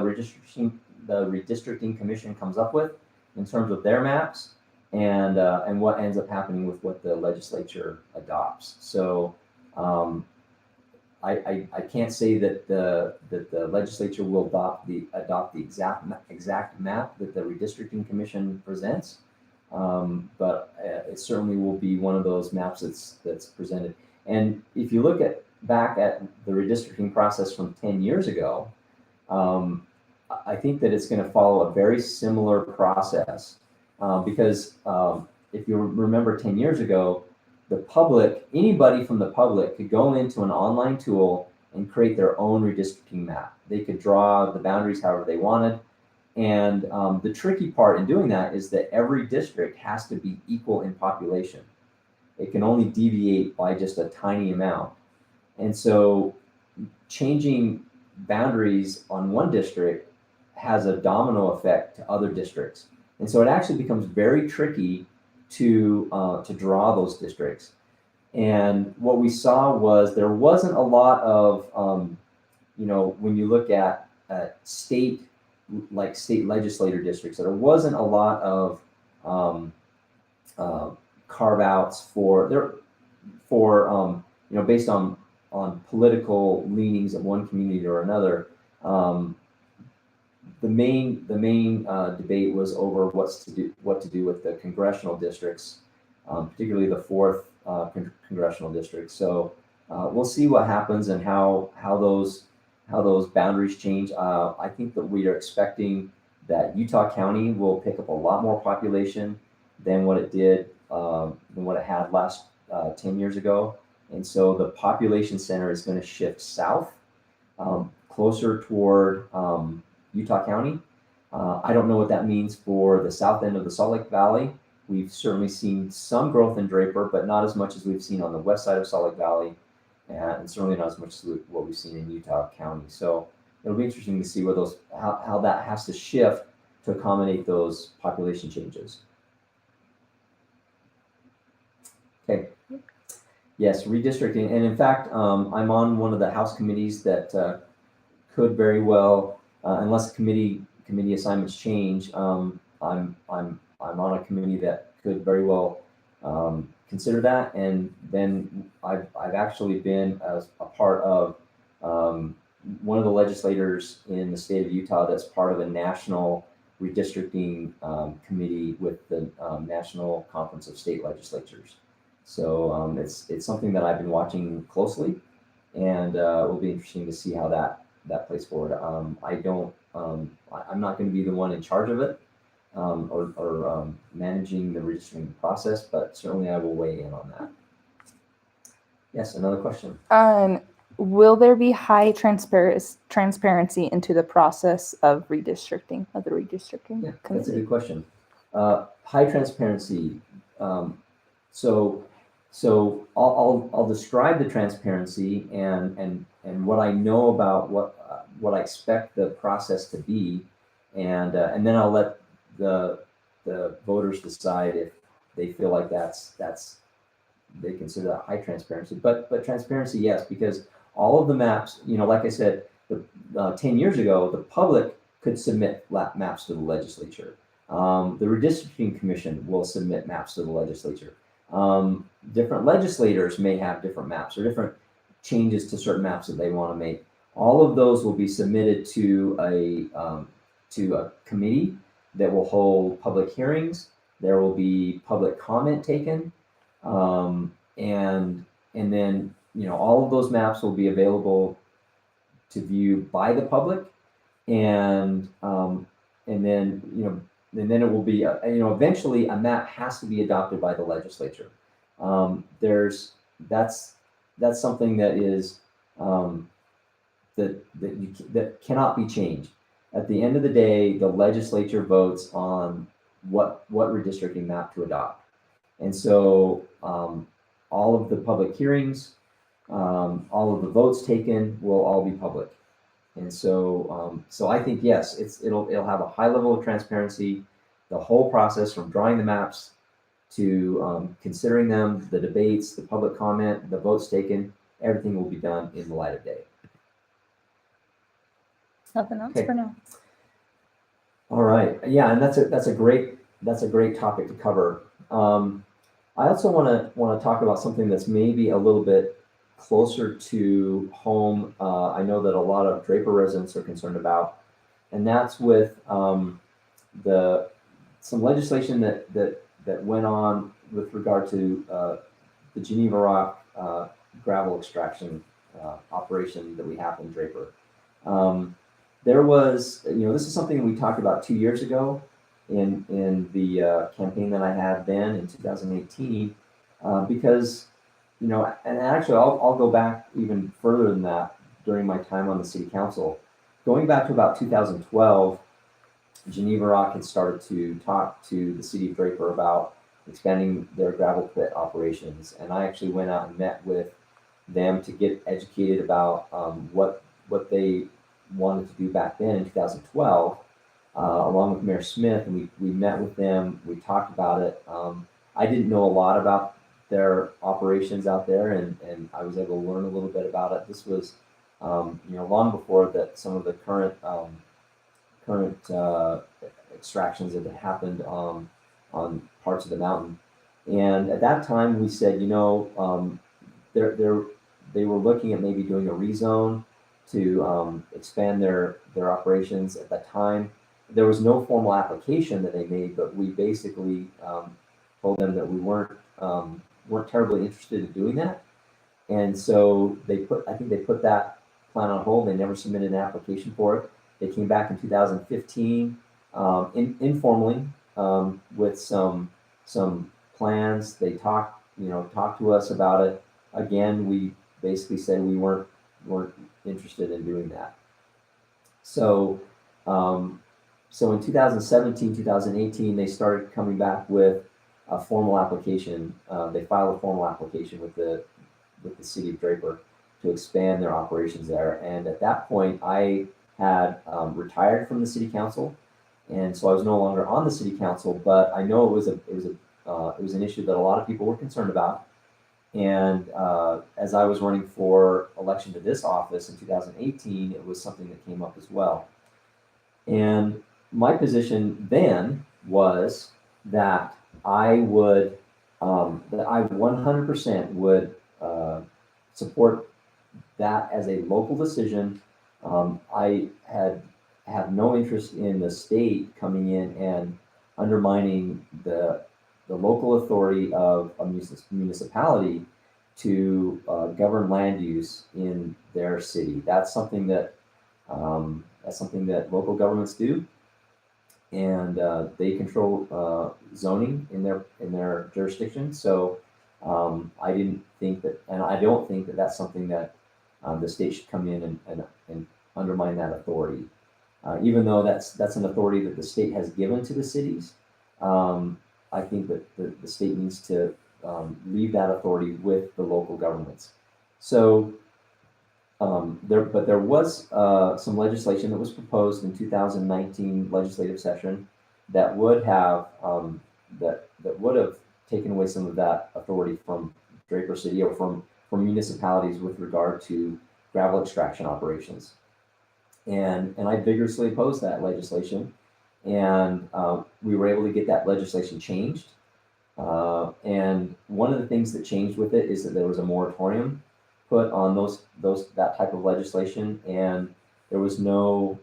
Redistricting Commission comes up with in terms of their maps, and what ends up happening with what the legislature adopts. So I can't say that the legislature will adopt the exact map that the Redistricting Commission presents, but it certainly will be one of those maps that's presented. And if you look back at the redistricting process from 10 years ago, I think that it's going to follow a very similar process, because if you remember 10 years ago, anybody from the public could go into an online tool and create their own redistricting map. They could draw the boundaries however they wanted. And the tricky part in doing that is that every district has to be equal in population. It can only deviate by just a tiny amount. And so changing boundaries on one district has a domino effect to other districts. And so it actually becomes very tricky to draw those districts. And what we saw was there wasn't a lot of, when you look at state legislator districts, there wasn't a lot of carve outs based on political leanings of one community or another. the main debate was over what to do with the congressional districts, particularly the fourth congressional district. So we'll see what happens and how those boundaries change. I think that we are expecting that Utah County will pick up a lot more population than what it did than what it had last 10 years ago, and so the population center is going to shift south, closer toward Utah County. I don't know what that means for the south end of the Salt Lake Valley. We've certainly seen some growth in Draper, but not as much as we've seen on the west side of Salt Lake Valley, and certainly not as much as what we've seen in Utah County. So it'll be interesting to see where how that has to shift to accommodate those population changes. Okay. Yes, redistricting, and in fact, I'm on one of the House committees that could very well, unless committee assignments change, I'm on a committee that could very well consider that. And then I've actually been as a part of one of the legislators in the state of Utah that's part of a national redistricting committee with the National Conference of State Legislatures. So it's something that I've been watching closely, and it will be interesting to see how that plays forward. I'm not going to be the one in charge of it or managing the redistricting process, but certainly I will weigh in on that. Yes, another question. Will there be high transparency into the process of redistricting, of the redistricting Yeah, committee? that's a good question. High transparency. So I'll describe the transparency and what I know about what I expect the process to be, and then I'll let the voters decide if they feel like they consider that high transparency. But transparency, yes, because all of the maps, like I said, 10 years ago, the public could submit maps to the legislature. The redistricting commission will submit maps to the legislature. Different legislators may have different maps or different changes to certain maps that they want to make. All of those will be submitted to a committee that will hold public hearings. There will be public comment taken, and then all of those maps will be available to view by the public, and then it will be eventually a map has to be adopted by the legislature. That's something that is that cannot be changed. At the end of the day, the legislature votes on what redistricting map to adopt, and so all of the public hearings, all of the votes taken will all be public. And so I think yes, it'll have a high level of transparency. The whole process from drawing the maps to considering them, the debates, the public comment, the votes taken, everything will be done in the light of day. Nothing else for now. All right, yeah, and that's a great topic to cover. I also want to talk about something that's maybe a little bit closer to home. I know that a lot of Draper residents are concerned about, and that's with some legislation that went on with regard to the Geneva Rock gravel extraction operation that we have in Draper. There was, this is something we talked about 2 years ago in the campaign that I had then in 2018, because, and actually I'll go back even further than that during my time on the city council. Going back to about 2012, Geneva Rock had started to talk to the city of Draper about expanding their gravel pit operations. And I actually went out and met with them to get educated about what they wanted to do back then in 2012, along with Mayor Smith, and we met with them, we talked about it. I didn't know a lot about their operations out there, and I was able to learn a little bit about it. This was, long before that some of the current extractions that had happened on parts of the mountain. And at that time, we said, they were looking at maybe doing a rezone to expand their operations. At that time, there was no formal application that they made, but we basically told them that we weren't terribly interested in doing that. And so I think they put that plan on hold. They never submitted an application for it. They came back in 2015 informally with some plans. They talked to us about it. Again, we basically said we weren't interested in doing that. So so in 2017, 2018, they started coming back with a formal application. They filed a formal application with the city of Draper to expand their operations there. And at that point, I had retired from the city council, and so I was no longer on the city council. But I know it was an issue that a lot of people were concerned about. And as I was running for election to this office in 2018, it was something that came up as well. And my position then was that I would, that I 100% would support that as a local decision. I have no interest in the state coming in and undermining the local authority of a municipality to govern land use in their city. That's something that local governments do, and they control zoning in their jurisdiction. So I didn't think that, and I don't think that that's something that the state should come in and undermine that authority, even though that's an authority that the state has given to the cities. I think that the state needs to leave that authority with the local governments. So there was some legislation that was proposed in 2019 legislative session that would have taken away some of that authority from Draper City or from municipalities with regard to gravel extraction operations. And I vigorously opposed that legislation, and we were able to get that legislation changed. And one of the things that changed with it is that there was a moratorium put on that type of legislation, and there was no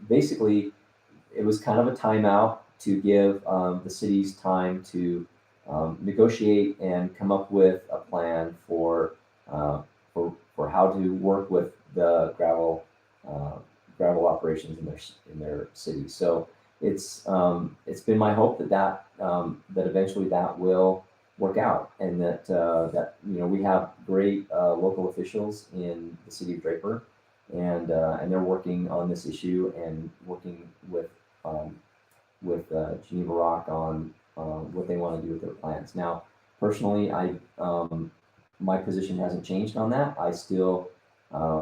basically it was kind of a timeout to give the cities time to negotiate and come up with a plan for how to work with the gravel operations in their city. So it's been my hope that eventually that will work out, and that we have great local officials in the city of Draper, and they're working on this issue and working with Geneva Rock on what they want to do with their plans. Now, personally, my position hasn't changed on that. I still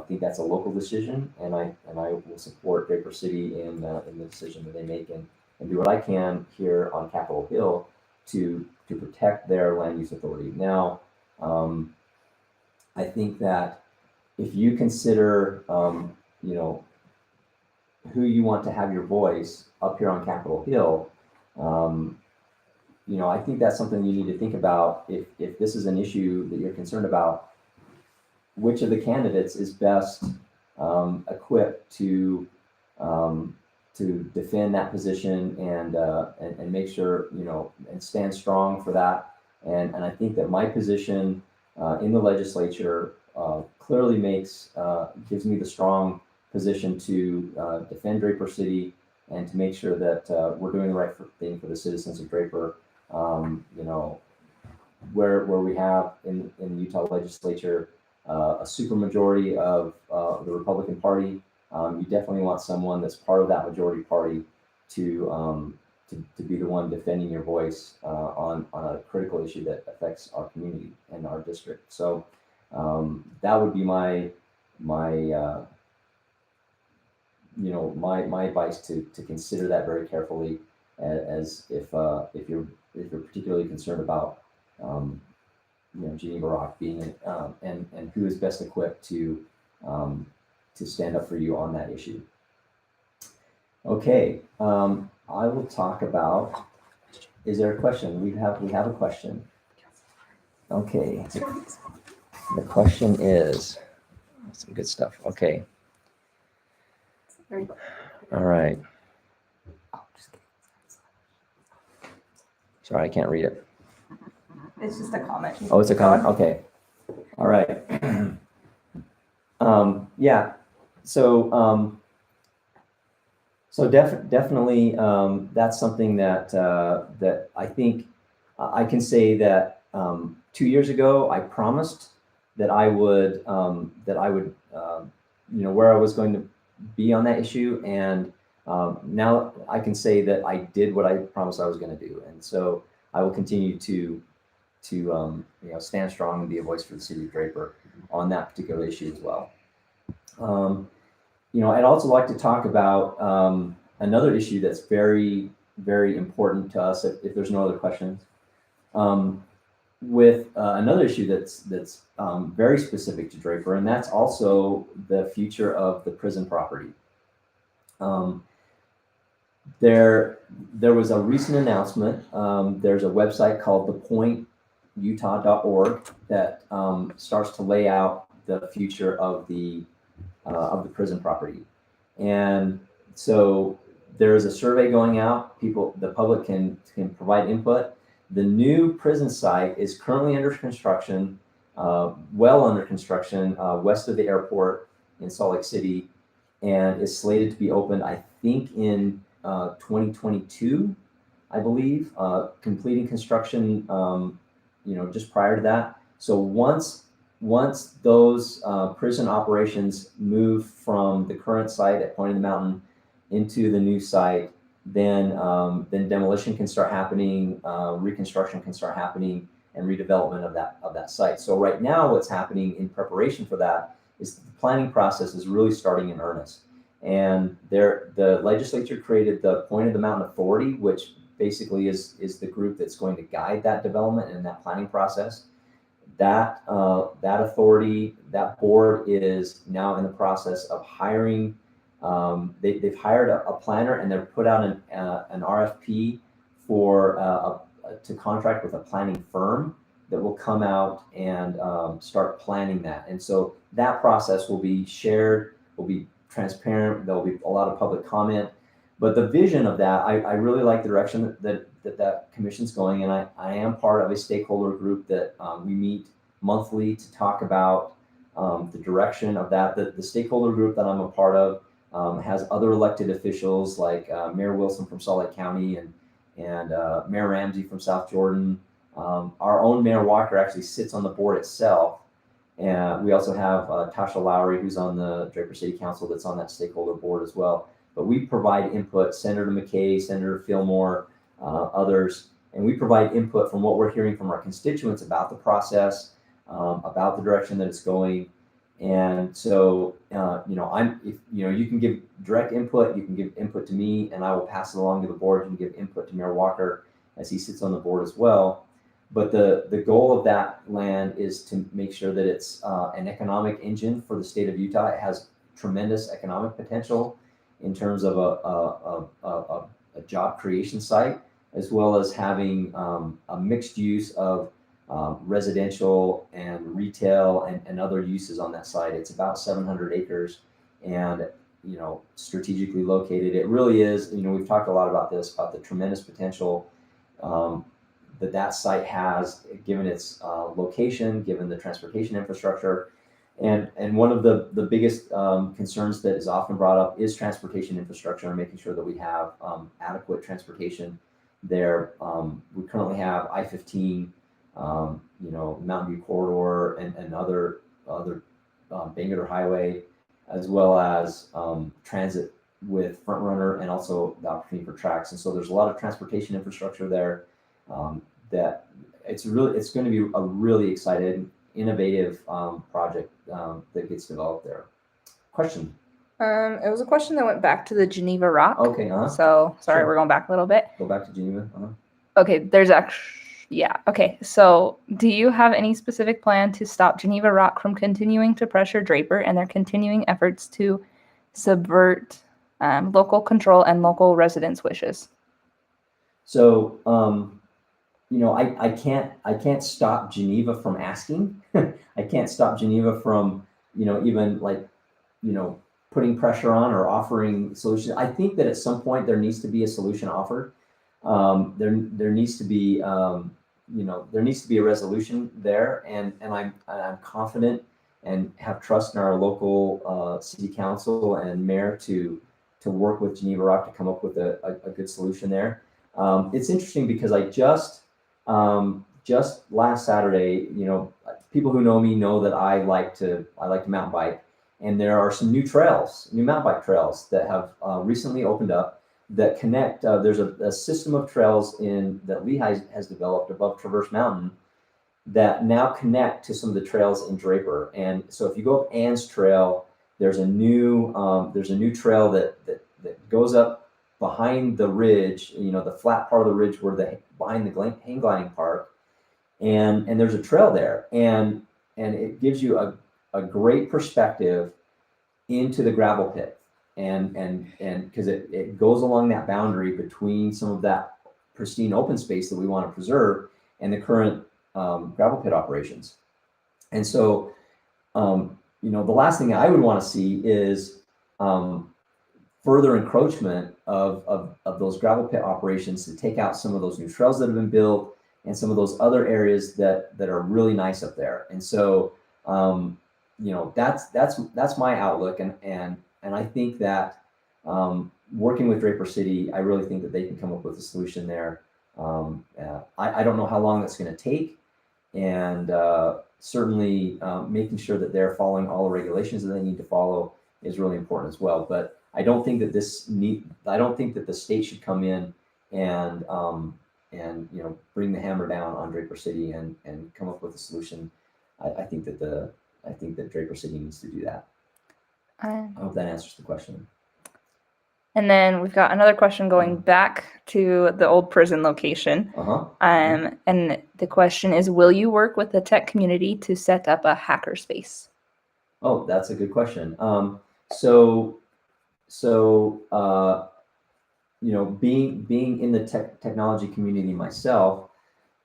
think that's a local decision, and I will support Draper City in the decision that they make, and do what I can here on Capitol Hill to protect their land use authority. Now, I think that if you consider, who you want to have your voice up here on Capitol Hill, I think that's something you need to think about. If this is an issue that you're concerned about, which of the candidates is best equipped to defend that position and make sure, and stand strong for that. And I think that my position in the legislature clearly gives me the strong position to defend Draper City and to make sure that we're doing the right thing for the citizens of Draper. Where we have in the Utah legislature a supermajority of the Republican Party, you definitely want someone that's part of that majority party to be the one defending your voice on a critical issue that affects our community and our district. So that would be my advice to consider that very carefully, as if you're particularly concerned about Geneva Rock being and who is best equipped to stand up for you on that issue. Okay, I will talk about. Is there a question? We have a question. Okay, the question is some good stuff. Okay, All right. Sorry, I can't read it. It's just a comment. Oh, it's a comment. Okay. All right. Yeah. So, definitely, that's something that that I think I can say that 2 years ago I promised that I would where I was going to be on that issue, and now I can say that I did what I promised I was going to do, and so I will continue to stand strong and be a voice for the city of Draper on that particular issue as well. I'd also like to talk about another issue that's very, very important to us. If there's no other questions, with another issue that's very specific to Draper, and that's also the future of the prison property. There was a recent announcement. There's a website called thepointutah.org that starts to lay out the future of the prison property. And so there is a survey going out. The public can provide input. The new prison site is currently under construction, well under construction, west of the airport in Salt Lake City, and is slated to be opened, I think, in 2022, I believe, completing construction, just prior to that. So once those prison operations move from the current site at Point of the Mountain into the new site, then demolition can start happening, reconstruction can start happening, and redevelopment of that site. So right now, what's happening in preparation for that is the planning process is really starting in earnest. And the legislature created the Point of the Mountain Authority, which basically is the group that's going to guide that development and that planning process. That authority, that board is now in the process of hiring. They've hired a planner, and they've put out an RFP to contract with a planning firm that will come out and start planning that. And so that process will be shared, will be transparent. There'll be a lot of public comment. But the vision of that, I really like the direction that commission's going, and I am part of a stakeholder group that we meet monthly to talk about the direction of that. The stakeholder group that I'm a part of has other elected officials like Mayor Wilson from Salt Lake County and Mayor Ramsey from South Jordan. Our own Mayor Walker actually sits on the board itself. And we also have Tasha Lowry, who's on the Draper City Council, that's on that stakeholder board as well. But we provide input, Senator McKay, Senator Fillmore, others, and we provide input from what we're hearing from our constituents about the process, about the direction that it's going. And so, you can give direct input, you can give input to me, and I will pass it along to the board. You can give input to Mayor Walker as he sits on the board as well. But the goal of that land is to make sure that it's an economic engine for the state of Utah. It has tremendous economic potential in terms of a job creation site, as well as having a mixed use of residential and retail and other uses on that site. It's about 700 acres and, strategically located. It really is, we've talked a lot about this, about the tremendous potential that site has, given its location, given the transportation infrastructure. And one of the biggest concerns that is often brought up is transportation infrastructure and making sure that we have adequate transportation there. We currently have I-15, Mountain View Corridor and other Bangerter Highway, as well as transit with Front Runner and also the opportunity for tracks. And so there's a lot of transportation infrastructure there that it's going to be a really exciting, innovative project that gets developed there. Question? It was a question that went back to the Geneva Rock. Okay. So sorry, Sure. We're going back a little bit. Go back to Geneva. Okay, there's actually, yeah. Okay, so do you have any specific plan to stop Geneva Rock from continuing to pressure Draper and their continuing efforts to subvert local control and local residents' wishes? So, I can't stop Geneva from asking. I can't stop Geneva from, even putting pressure on or offering solutions. I think that at some point there needs to be a solution offered. There needs to be there needs to be a resolution there, and I'm confident and have trust in our local city council and mayor to work with Geneva Rock to come up with a good solution there. It's interesting because I just last Saturday, people who know me know that I like to mountain bike, and there are some new mountain bike trails that have recently opened up that connect. There's a system of trails that Lehigh has developed above Traverse Mountain that now connect to some of the trails in Draper. And so if you go up Ann's Trail, there's a new trail that goes up behind the ridge, the flat part of the ridge behind the hang gliding park, and there's a trail there, and it gives you a great perspective into the gravel pit, and because it goes along that boundary between some of that pristine open space that we want to preserve and the current gravel pit operations. And so, the last thing I would want to see is further encroachment of those gravel pit operations to take out some of those new trails that have been built and some of those other areas that are really nice up there. And so, that's my outlook, and I think that working with Draper City, I really think that they can come up with a solution there. I don't know how long that's going to take, and certainly making sure that they're following all the regulations that they need to follow is really important as well. But I don't think that the state should come in and bring the hammer down on Draper City and come up with a solution. I think that Draper City needs to do that. I hope that answers the question. And then we've got another question going back to the old prison location. And the question is, will you work with the tech community to set up a hacker space? Oh, that's a good question. Being in the technology community myself,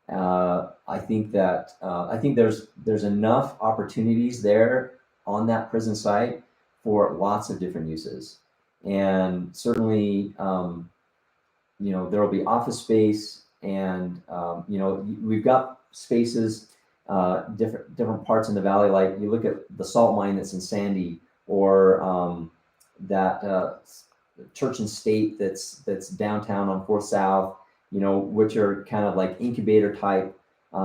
I think there's enough opportunities there on that prison site for lots of different uses, and certainly there will be office space, and we've got spaces, different parts in the valley. Like you look at the salt mine that's in Sandy, or that Church and State that's downtown on 4th South, which are kind of like incubator type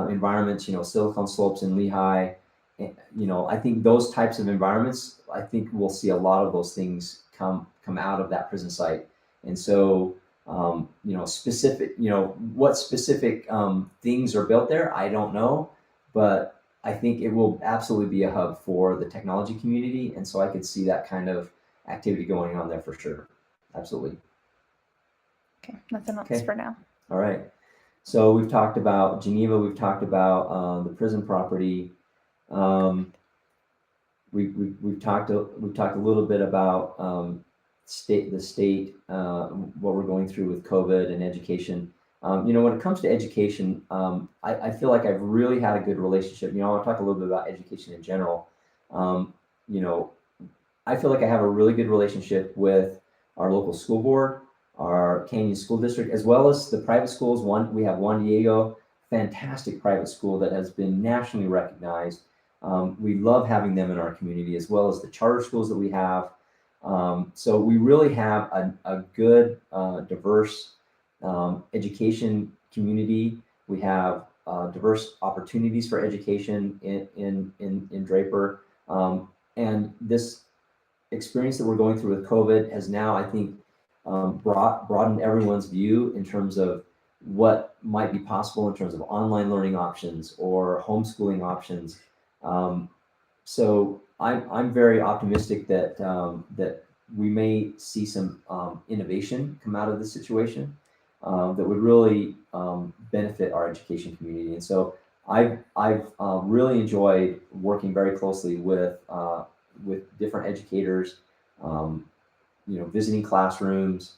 environments, Silicon Slopes in Lehigh. I think those types of environments, I think we'll see a lot of those things come out of that prison site. And so, what specific things are built there, I don't know, but I think it will absolutely be a hub for the technology community. And so I could see that kind of activity going on there for sure. Absolutely. Okay, nothing else for now. All right. So we've talked about Geneva. We've talked about the prison property. We've talked a little bit about the state, what we're going through with COVID and education. When it comes to education, I feel like I've really had a good relationship. I want to talk a little bit about education in general. I feel like I have a really good relationship with our local school board, our Canyon School District, as well as the private schools. We have Juan Diego, fantastic private school that has been nationally recognized. We love having them in our community, as well as the charter schools that we have. So we really have a good, diverse education community. We have diverse opportunities for education in Draper. And this experience that we're going through with COVID has now, I think, broadened everyone's view in terms of what might be possible in terms of online learning options or homeschooling options. So I'm very optimistic that we may see some innovation come out of this situation that would really benefit our education community. And so I've really enjoyed working very closely with different educators, visiting classrooms,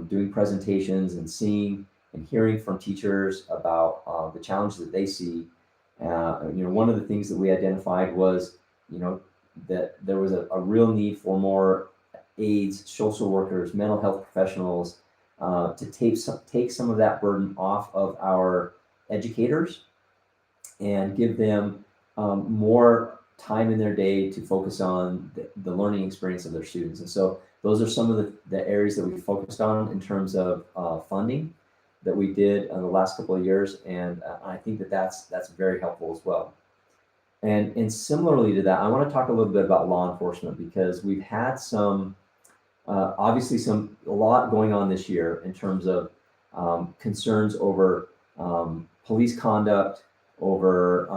doing presentations, and seeing and hearing from teachers about the challenges that they see. One of the things that we identified was, that there was a real need for more aides, social workers, mental health professionals to take some of that burden off of our educators and give them more time in their day to focus on the learning experience of their students. And so those are some of the areas that we focused on in terms of funding that we did in the last couple of years. And I think that's very helpful as well. And similarly to that, I want to talk a little bit about law enforcement, because we've had some, obviously a lot going on this year in terms of concerns over police conduct, over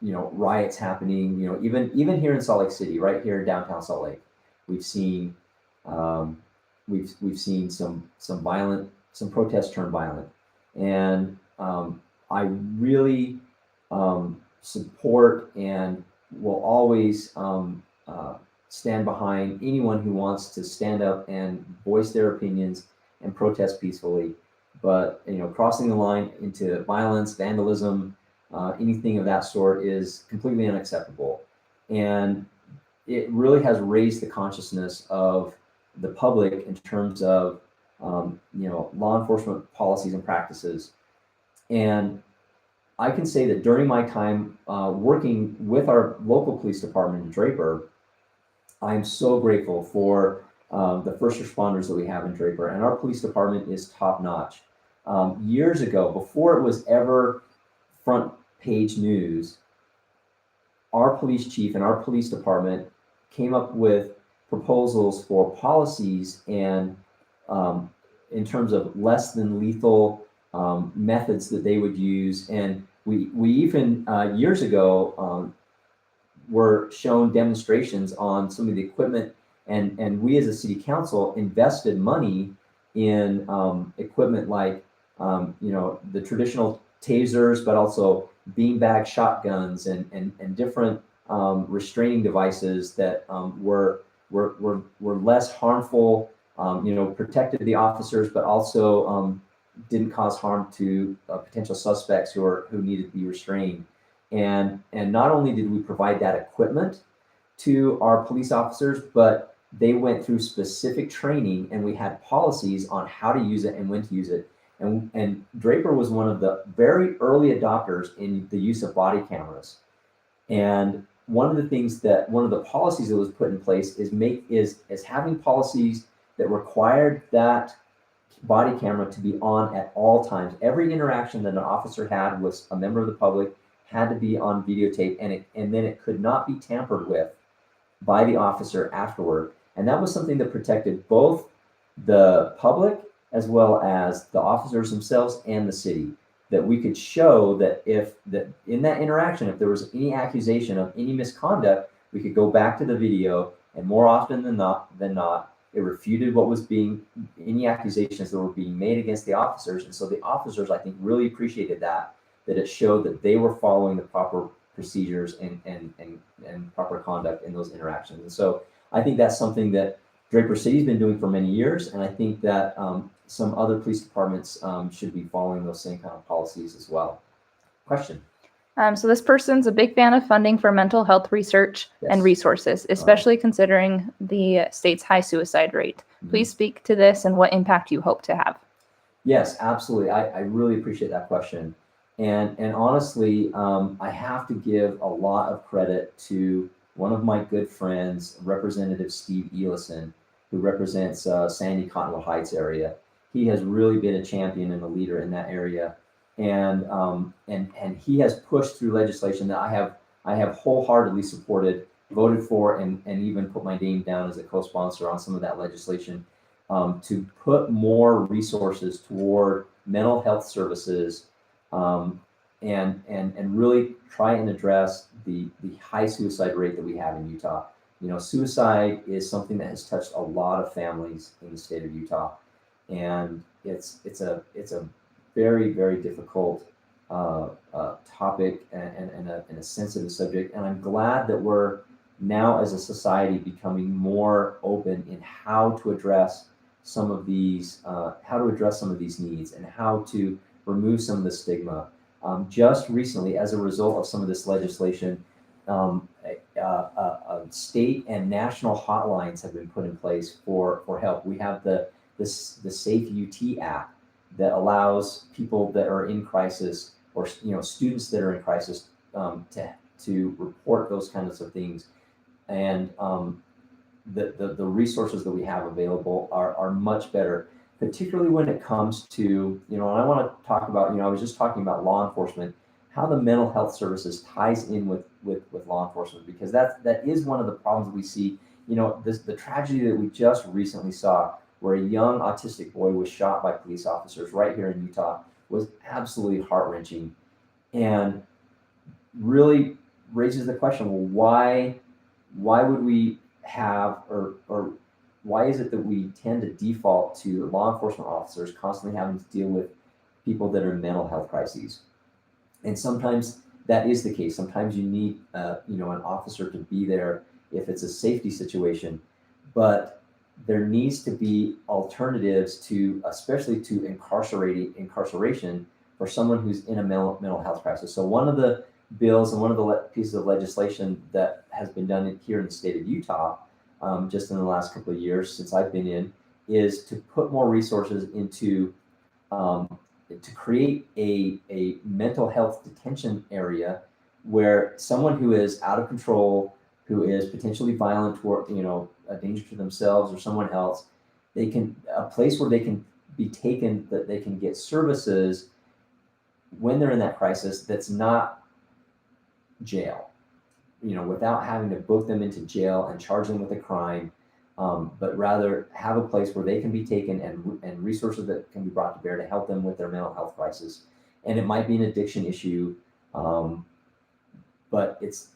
riots happening. Even here in Salt Lake City, right here in downtown Salt Lake, we've seen we've seen some protests turn violent, and I really support and will always stand behind anyone who wants to stand up and voice their opinions and protest peacefully. But crossing the line into violence, vandalism, anything of that sort is completely unacceptable. And it really has raised the consciousness of the public in terms of law enforcement policies and practices. And I can say that during my time working with our local police department in Draper, I am so grateful for the first responders that we have in Draper, and our police department is top notch. Years ago, before it was ever front page news, our police chief and our police department came up with proposals for policies and in terms of less than lethal methods that they would use. And we even years ago were shown demonstrations on some of the equipment, and we as a city council invested money in equipment like the traditional tasers, but also beanbag shotguns and different restraining devices that were less harmful, protected the officers, but also didn't cause harm to potential suspects who needed to be restrained. And not only did we provide that equipment to our police officers, but they went through specific training, and we had policies on how to use it and when to use it. And Draper was one of the very early adopters in the use of body cameras. And one of the policies that was put in place is having policies that required that body camera to be on at all times. Every interaction that an officer had with a member of the public had to be on videotape, and then it could not be tampered with by the officer afterward. And that was something that protected both the public as well as the officers themselves and the city. That we could show that in that interaction, if there was any accusation of any misconduct, we could go back to the video, and more often than not, it refuted what was any accusations that were being made against the officers. And so the officers, I think, really appreciated that it showed that they were following the proper procedures and proper conduct in those interactions. And so I think that's something that Draper City's been doing for many years, and I think that some other police departments should be following those same kind of policies as well. Question? So this person's a big fan of funding for mental health research and resources, especially considering the state's high suicide rate. Please speak to this and what impact you hope to have. Yes, absolutely. I really appreciate that question. And honestly, I have to give a lot of credit to one of my good friends, Representative Steve Elison, who represents Sandy Cottonwood Heights area. He has really been a champion and a leader in that area. And he has pushed through legislation that I have wholeheartedly supported, voted for, and even put my name down as a co-sponsor on some of that legislation to put more resources toward mental health services and really try and address the high suicide rate that we have in Utah. Suicide is something that has touched a lot of families in the state of Utah, and it's a very, very difficult topic and a sensitive subject. And I'm glad that we're now as a society becoming more open in how to address some of these needs and how to remove some of the stigma. Just recently, as a result of some of this legislation, state and national hotlines have been put in place for help. We have the Safe UT app that allows people that are in crisis, or students that are in crisis, to report those kinds of things. And the resources that we have available are much better, particularly when it comes to, and I want to talk about, I was just talking about law enforcement, how the mental health services ties in with law enforcement, because that is one of the problems that we see. The tragedy that we just recently saw, where a young autistic boy was shot by police officers right here in Utah, was absolutely heart-wrenching, and really raises the question, well, why would we have, or why is it that we tend to default to law enforcement officers constantly having to deal with people that are in mental health crises? And sometimes that is the case. Sometimes you need, an officer to be there if it's a safety situation, but there needs to be alternatives to, especially to incarceration for someone who's in a mental health crisis. So one of the bills and one of the pieces of legislation that has been done here in the state of Utah, just in the last couple of years since I've been in, is to put more resources into to create a mental health detention area where someone who is out of control, who is potentially violent toward, a danger to themselves or someone else, a place where they can be taken, that they can get services when they're in that crisis, that's not jail, without having to book them into jail and charge them with a crime, but rather have a place where they can be taken and resources that can be brought to bear to help them with their mental health crisis. And it might be an addiction issue, but it's,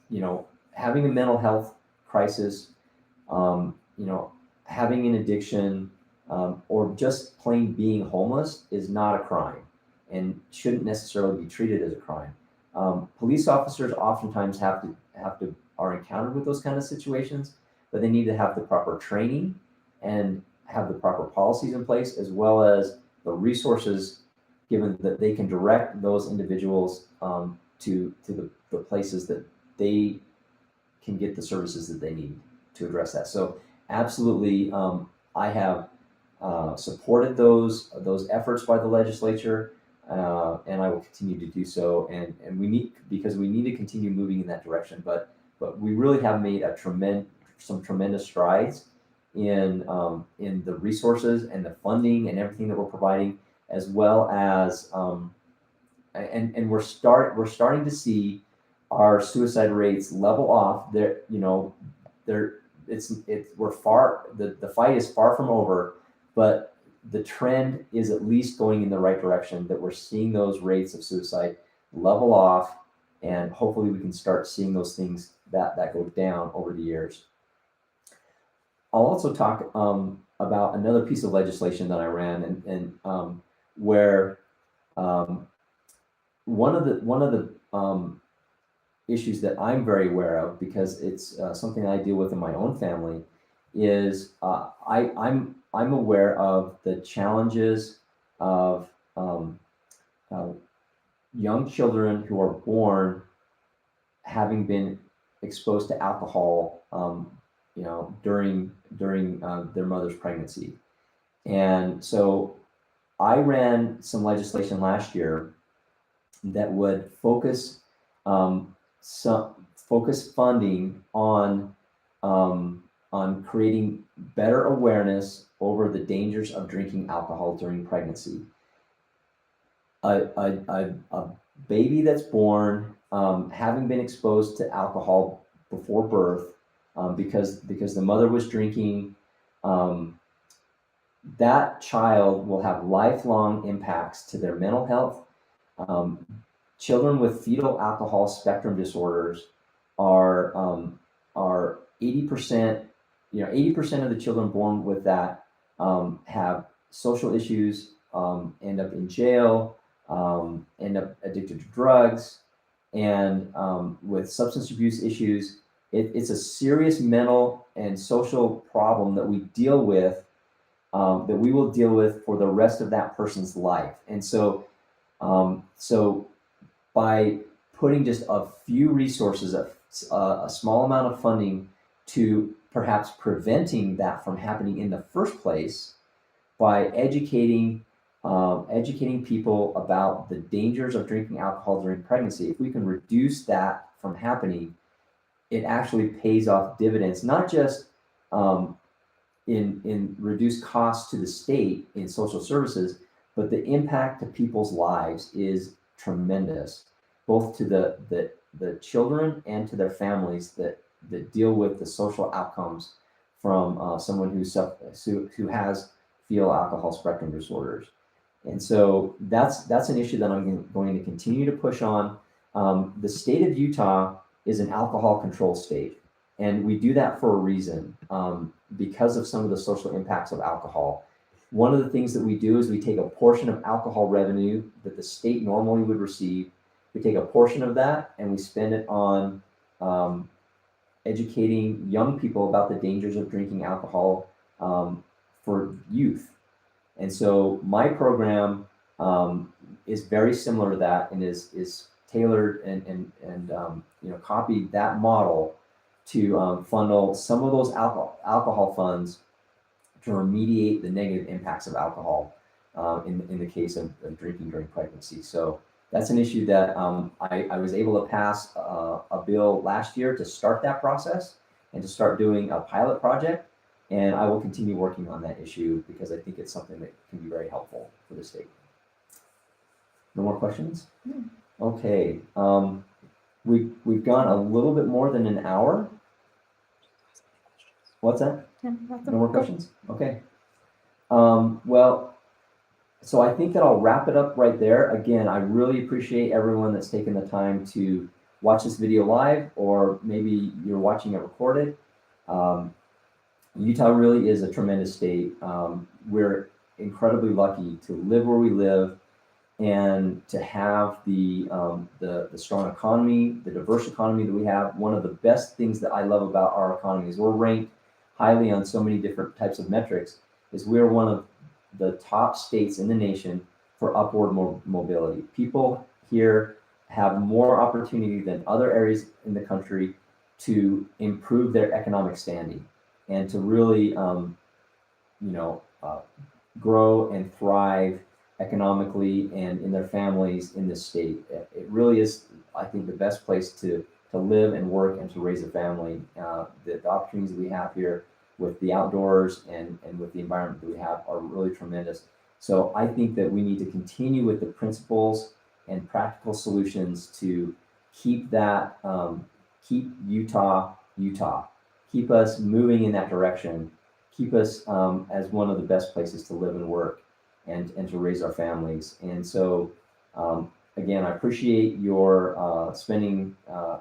having a mental health crisis, having an addiction, or just plain being homeless is not a crime and shouldn't necessarily be treated as a crime. Police officers oftentimes are encountered with those kind of situations, but they need to have the proper training and have the proper policies in place, as well as the resources given that they can direct those individuals to the places that they can get the services that they need to address that. So absolutely, I have supported those efforts by the legislature, and I will continue to do so. And we need to continue moving in that direction. But we really have made some tremendous strides in the resources and the funding and everything that we're providing, as well as and we're starting to see our suicide rates level off. The fight is far from over, but the trend is at least going in the right direction, that we're seeing those rates of suicide level off, and hopefully we can start seeing those things that go down over the years. I'll also talk about another piece of legislation that I ran, and where one of the issues that I'm very aware of, because it's something I deal with in my own family, is I'm aware of the challenges of young children who are born having been exposed to alcohol, during their mother's pregnancy. And so I ran some legislation last year that would focus funding on creating better awareness over the dangers of drinking alcohol during pregnancy. A baby that's born having been exposed to alcohol before birth, because the mother was drinking, that child will have lifelong impacts to their mental health. Children with fetal alcohol spectrum disorders are 80%. 80% of the children born with that have social issues, end up in jail, end up addicted to drugs, and with substance abuse issues. It's a serious mental and social problem that we deal with, that we will deal with for the rest of that person's life. And so by putting just a few resources, a small amount of funding to perhaps preventing that from happening in the first place by educating people about the dangers of drinking alcohol during pregnancy. If we can reduce that from happening, it actually pays off dividends, not just in reduced costs to the state in social services, but the impact to people's lives is tremendous, both to the children and to their families that deal with the social outcomes from someone who has fetal alcohol spectrum disorders. And so that's an issue that I'm going to continue to push on. The state of Utah is an alcohol control state, and we do that for a reason, because of some of the social impacts of alcohol. One of the things that we do is we take a portion of alcohol revenue that the state normally would receive. We take a portion of that and we spend it on educating young people about the dangers of drinking alcohol for youth. And so my program is very similar to that, and is tailored and copied that model to funnel some of those alcohol funds to remediate the negative impacts of alcohol in the case of drinking during pregnancy. So that's an issue that I was able to pass a bill last year to start that process and to start doing a pilot project. And I will continue working on that issue because I think it's something that can be very helpful for the state. No more questions? Okay. We've gone a little bit more than an hour. What's that? No more questions? Okay. Well, so I think that I'll wrap it up right there. Again, I really appreciate everyone that's taken the time to watch this video live, or maybe you're watching it recorded. Utah really is a tremendous state. We're incredibly lucky to live where we live and to have the strong economy, the diverse economy that we have. One of the best things that I love about our economy is we're ranked highly on so many different types of metrics, is we're one of the top states in the nation for upward mobility. People here have more opportunity than other areas in the country to improve their economic standing and to really, grow and thrive economically and in their families in this state. It really is, I think, the best place to live and work and to raise a family. The opportunities that we have here with the outdoors and with the environment that we have are really tremendous. So I think that we need to continue with the principles and practical solutions to keep that, keep Utah, keep us moving in that direction, keep us as one of the best places to live and work and to raise our families. And so, again, I appreciate your spending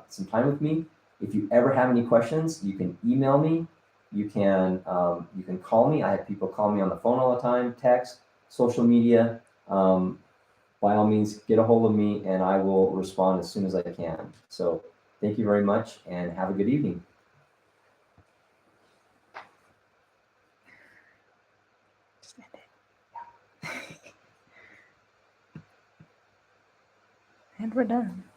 some time with me. If you ever have any questions, you can email me. You can call me. I have people call me on the phone all the time, text, social media. By all means, get a hold of me and I will respond as soon as I can. So thank you very much and have a good evening. And we're done.